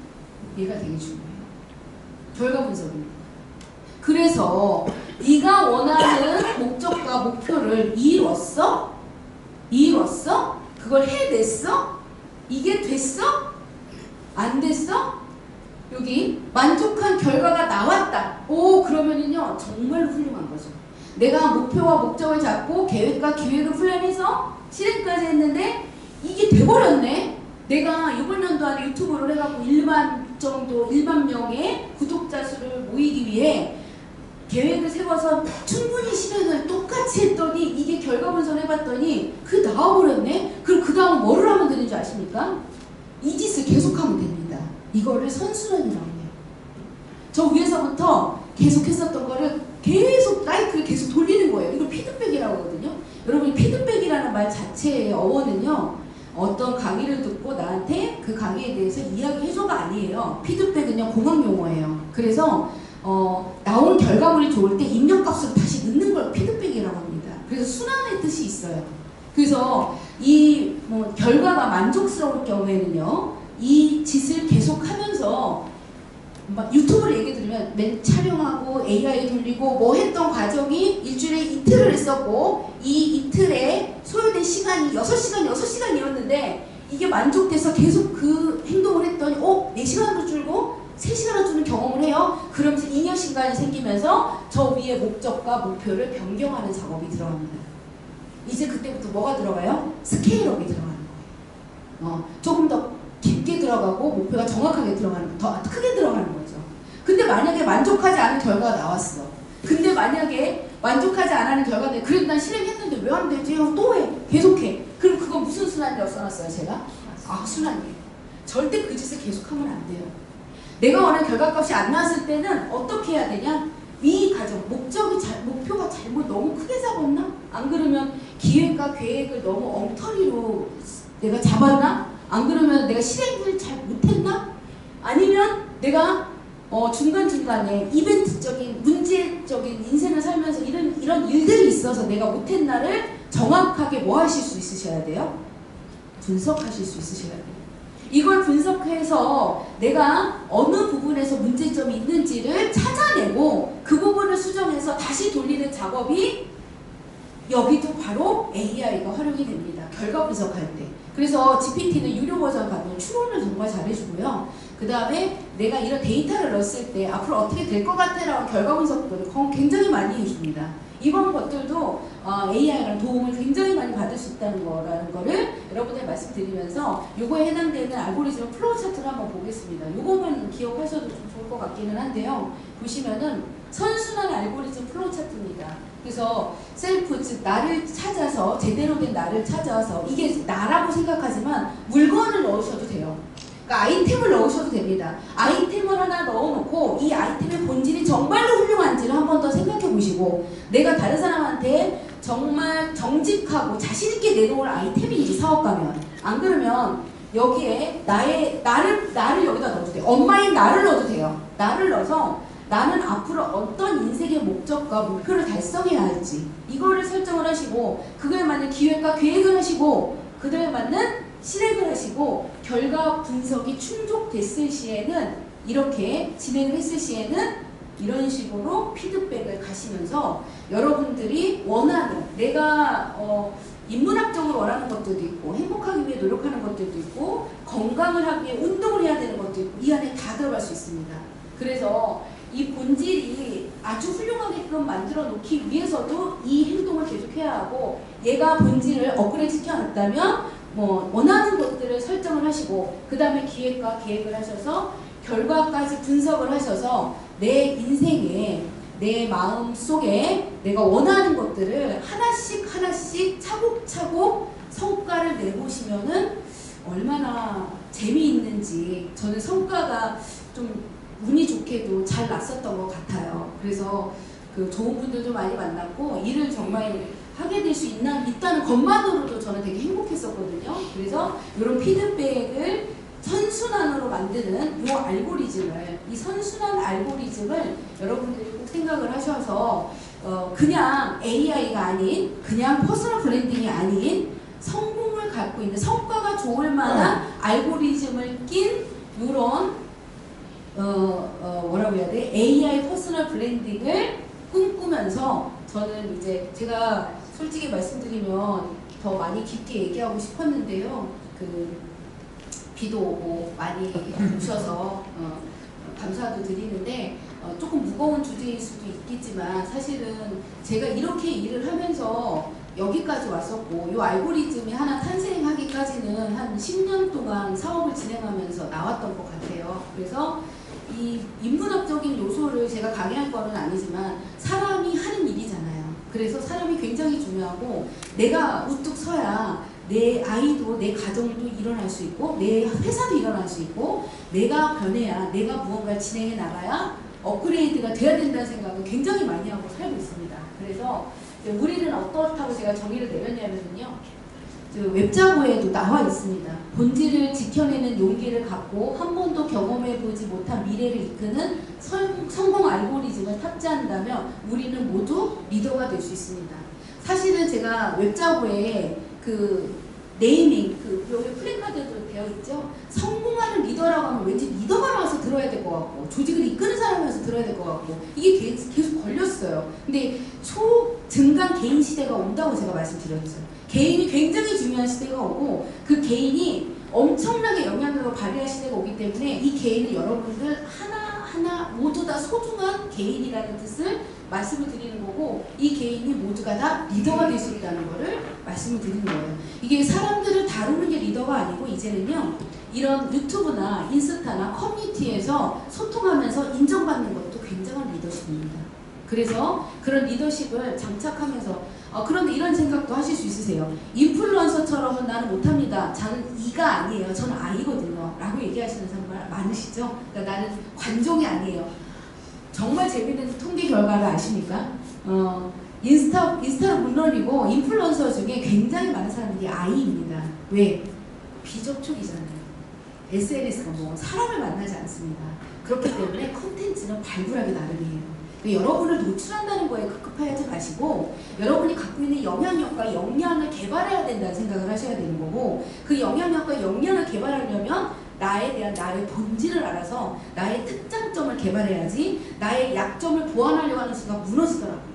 A: 얘가 되게 중요해요. 결과 분석입니다. 그래서 네가 원하는 목적과 목표를 이뤘어? 그걸 해냈어? 이게 됐어? 안 됐어? 여기 만족한 결과가 나왔다. 그러면은요 정말 훌륭한 거죠. 내가 목표와 목적을 잡고 계획과 기획을 플랜해서 실행까지 했는데 이게 돼버렸네. 내가 이번 연도 안에 유튜브를 해갖고 1만 명의 구독자 수를 모이기 위해 계획을 세워서 충분히 실행을 똑같이 했더니 이게 결과 분석을 해봤더니 나와버렸네. 그럼 그 다음 뭐를 하면 되는 줄 아십니까? 이 짓을 계속하면 됩니다. 이거를 선순환이라고 해요. 저 위에서부터 계속 했었던 거를 계속 라이크를 계속 돌리는 거예요. 이걸 피드백이라고 하거든요. 여러분, 피드백이라는 말 자체의 어원은요, 어떤 강의를 듣고 나한테 그 강의에 대해서 이야기해줘가 아니에요. 피드백은요 공학 용어예요. 그래서 나온 결과물이 좋을 때 입력값으로 다시 넣는 걸 피드백이라고 합니다. 그래서 순환의 뜻이 있어요. 그래서 이 결과가 만족스러울 경우에는요, 이 짓을 계속하면서 막 유튜브를 얘기 들으면 맨 촬영하고 AI 돌리고 뭐 했던 과정이 일주일에 이틀을 했었고, 이 이틀에 소요된 시간이 6시간이었는데 이게 만족돼서 계속 그 행동을 했더니 4시간으로 줄고 3시간을 주는 경험을 해요. 그러면서 잉여 시간이 생기면서 저 위에 목적과 목표를 변경하는 작업이 들어갑니다. 이제 그때부터 뭐가 들어가요? 스케일업이 들어가는 거예요. 조금 더 깊게 들어가고 목표가 정확하게 더 크게 들어가는 거죠. 근데 만약에 만족하지 않은 결과가 나왔어. 근데 만약에 만족하지 않은 결과가 그래도 난 실행했는데 왜 안 되지? 또 해. 계속해. 그럼 그건 무슨 순환이라고 써놨어요, 제가? 순환이에요. 절대 그 짓을 계속하면 안 돼요. 내가 원하는 결과값이 안 나왔을 때는 어떻게 해야 되냐? 이 과정, 목표가 잘못 너무 크게 잡았나? 안 그러면 기획과 계획을 너무 엉터리로 내가 잡았나? 안 그러면 내가 실행을 잘 못했나? 아니면 내가 중간중간에 이벤트적인, 문제적인 인생을 살면서 이런 일들이 있어서 내가 못했나를 정확하게 뭐 하실 수 있으셔야 돼요? 분석하실 수 있으셔야 돼요. 이걸 분석해서 내가 어느 부분에서 문제점이 있는지를 찾아내고 그 부분을 수정해서 다시 돌리는 작업이 여기도 바로 AI가 활용이 됩니다. 결과 분석할 때. 그래서 GPT는 유료 버전 받으면 추론을 정말 잘해주고요. 그 다음에 내가 이런 데이터를 넣었을 때 앞으로 어떻게 될 것 같아 라는 결과 분석들을 굉장히 많이 해줍니다. 이번 것들도 AI랑 도움을 굉장히 많이 받을 수 있다는 거를 여러분들 말씀드리면서 요거에 해당되는 알고리즘 플로우 차트를 한번 보겠습니다. 요거만 기억하셔도 좀 좋을 것 같기는 한데요. 보시면은 선순환 알고리즘 플로우 차트입니다. 그래서 셀프, 즉 나를 찾아서, 제대로 된 나를 찾아서, 이게 나라고 생각하지만 물건을 넣으셔도 돼요. 그러니까 아이템을 넣으셔도 됩니다. 아이템을 하나 넣어놓고 이 아이템의 본질이 정말로 훌륭한지를 한 번 더 생각해 보시고, 내가 다른 사람한테 정말 정직하고 자신있게 내놓을 아이템인지, 사업가면. 안 그러면 여기에 나를 여기다 넣어도 돼요. 엄마인 나를 넣어도 돼요. 나를 넣어서 나는 앞으로 어떤 인생의 목적과 목표를 달성해야 할지 이거를 설정을 하시고, 그거에 맞는 기획과 계획을 하시고, 그거에 맞는 실행을 하시고, 결과 분석이 충족됐을 시에는, 이렇게 진행을 했을 시에는 이런 식으로 피드백을 가시면서 여러분들이 원하는, 내가 인문학적으로 원하는 것들도 있고, 행복하기 위해 노력하는 것들도 있고, 건강을 하기 위해 운동을 해야 되는 것도 있고, 이 안에 다 들어갈 수 있습니다. 그래서 이 본질이 아주 훌륭하게끔 만들어 놓기 위해서도 이 행동을 계속해야 하고, 얘가 본질을 업그레이드 시켜놨다면 원하는 것들을 설정을 하시고, 그 다음에 기획과 계획을 하셔서 결과까지 분석을 하셔서 내 인생에 내 마음 속에 내가 원하는 것들을 하나씩 하나씩 차곡차곡 성과를 내보시면은 얼마나 재미있는지. 저는 성과가 좀 운이 좋게도 잘 났었던 것 같아요. 그래서 그 좋은 분들도 많이 만났고 일을 정말 하게 될 수 있다는 것만으로도 저는 되게 행복했었거든요. 그래서 이런 피드백을 선순환으로 만드는 이 알고리즘을, 이 선순환 알고리즘을 여러분들이 꼭 생각을 하셔서 그냥 AI가 아닌, 그냥 퍼스널 브랜딩이 아닌 성공을 갖고 있는, 성과가 좋을 만한 알고리즘을 낀 이런 뭐라고 해야 돼? AI 퍼스널 브랜딩을 꿈꾸면서 저는 이제 제가 솔직히 말씀드리면 더 많이 깊게 얘기하고 싶었는데요. 그 비도 오고 많이 오셔서 감사도 드리는데 조금 무거운 주제일 수도 있겠지만 사실은 제가 이렇게 일을 하면서 여기까지 왔었고 이 알고리즘이 하나 탄생하기까지는 한 10년 동안 사업을 진행하면서 나왔던 것 같아요. 그래서 이 인문학적인 요소를 제가 강의할 거는 아니지만 사람이 하는 일이잖아요. 그래서 사람이 굉장히 중요하고 내가 우뚝 서야 내 아이도 내 가정도 일어날 수 있고 내 회사도 일어날 수 있고 내가 변해야 내가 무언가를 진행해 나가야 업그레이드가 돼야 된다는 생각을 굉장히 많이 하고 살고 있습니다. 그래서 우리는 어떻다고 제가 정의를 내렸냐면요. 웹자고에도 나와 있습니다. 본질을 지켜내는 용기를 갖고 한 번도 경험해보지 못한 미래를 이끄는 성공 알고리즘을 탑재한다면 우리는 모두 리더가 될 수 있습니다. 사실은 제가 웹자고에 그 네이밍, 여기 플래카드도 되어 있죠. 성공하는 리더라고 하면 왠지 리더가 나와서 들어야 될 것 같고 조직을 이끄는 사람이 와서 들어야 될 것 같고 이게 계속 걸렸어요. 근데 초증강 개인 시대가 온다고 제가 말씀드렸어요. 개인이 굉장히 중요한 시대가 오고 그 개인이 엄청나게 영향력을 발휘할 시대가 오기 때문에 이 개인은 여러분들 하나하나 모두 다 소중한 개인이라는 뜻을 말씀을 드리는 거고 이 개인이 모두가 다 리더가 될 수 있다는 거를 말씀을 드리는 거예요. 이게 사람들을 다루는 게 리더가 아니고 이제는요. 이런 유튜브나 인스타나 커뮤니티에서 소통하면서 인정받는 것도 굉장한 리더십입니다. 그래서 그런 리더십을 장착하면서 그런데 이런 생각도 하실 수 있으세요. 인플루언서처럼은 나는 못합니다. 저는 이가 아니에요. 저는 아이거든요. 라고 얘기하시는 사람 많으시죠? 그러니까 나는 관종이 아니에요. 정말 재미있는 통계 결과를 아십니까? 인스타로 물론이고 인플루언서 중에 굉장히 많은 사람들이 아이입니다. 왜? 비접촉이잖아요. SNS가 뭐 사람을 만나지 않습니다. 그렇기 때문에 콘텐츠는 발굴하기 나름이에요. 여러분을 노출한다는 거에 급급하지 마시고 여러분이 갖고 있는 영향력과 역량을 개발해야 된다는 생각을 하셔야 되는 거고 그 영향력과 역량을 개발하려면 나에 대한 나의 본질을 알아서 나의 특장점을 개발해야지 나의 약점을 보완하려고 하는 순간 무너지더라고요.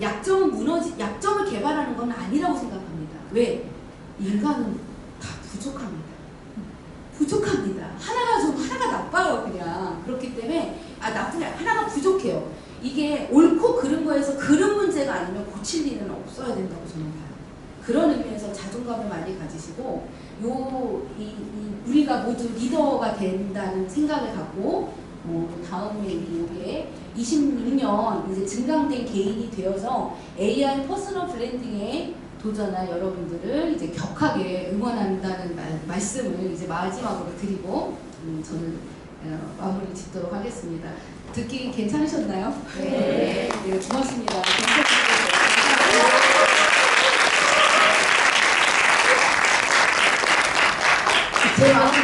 A: 약점을 개발하는 건 아니라고 생각합니다. 왜? 인간은 다 부족합니다. 하나가 나빠요, 그냥. 그렇기 때문에, 나쁜 게 하나가 부족해요. 이게 옳고 그른 거에서 그런 문제가 아니면 고칠 일은 없어야 된다고 저는 봐요. 그런 의미에서 자존감을 많이 가지시고, 우리가 모두 리더가 된다는 생각을 갖고, 다음에 이게 26년 이제 증강된 개인이 되어서 AI 퍼스널 브랜딩에 도전한 여러분들을 이제 격하게 응원한다는 말씀을 이제 마지막으로 드리고 저는 마무리 짓도록 하겠습니다. 듣기 괜찮으셨나요? 네. 네, 고맙습니다. 제 마음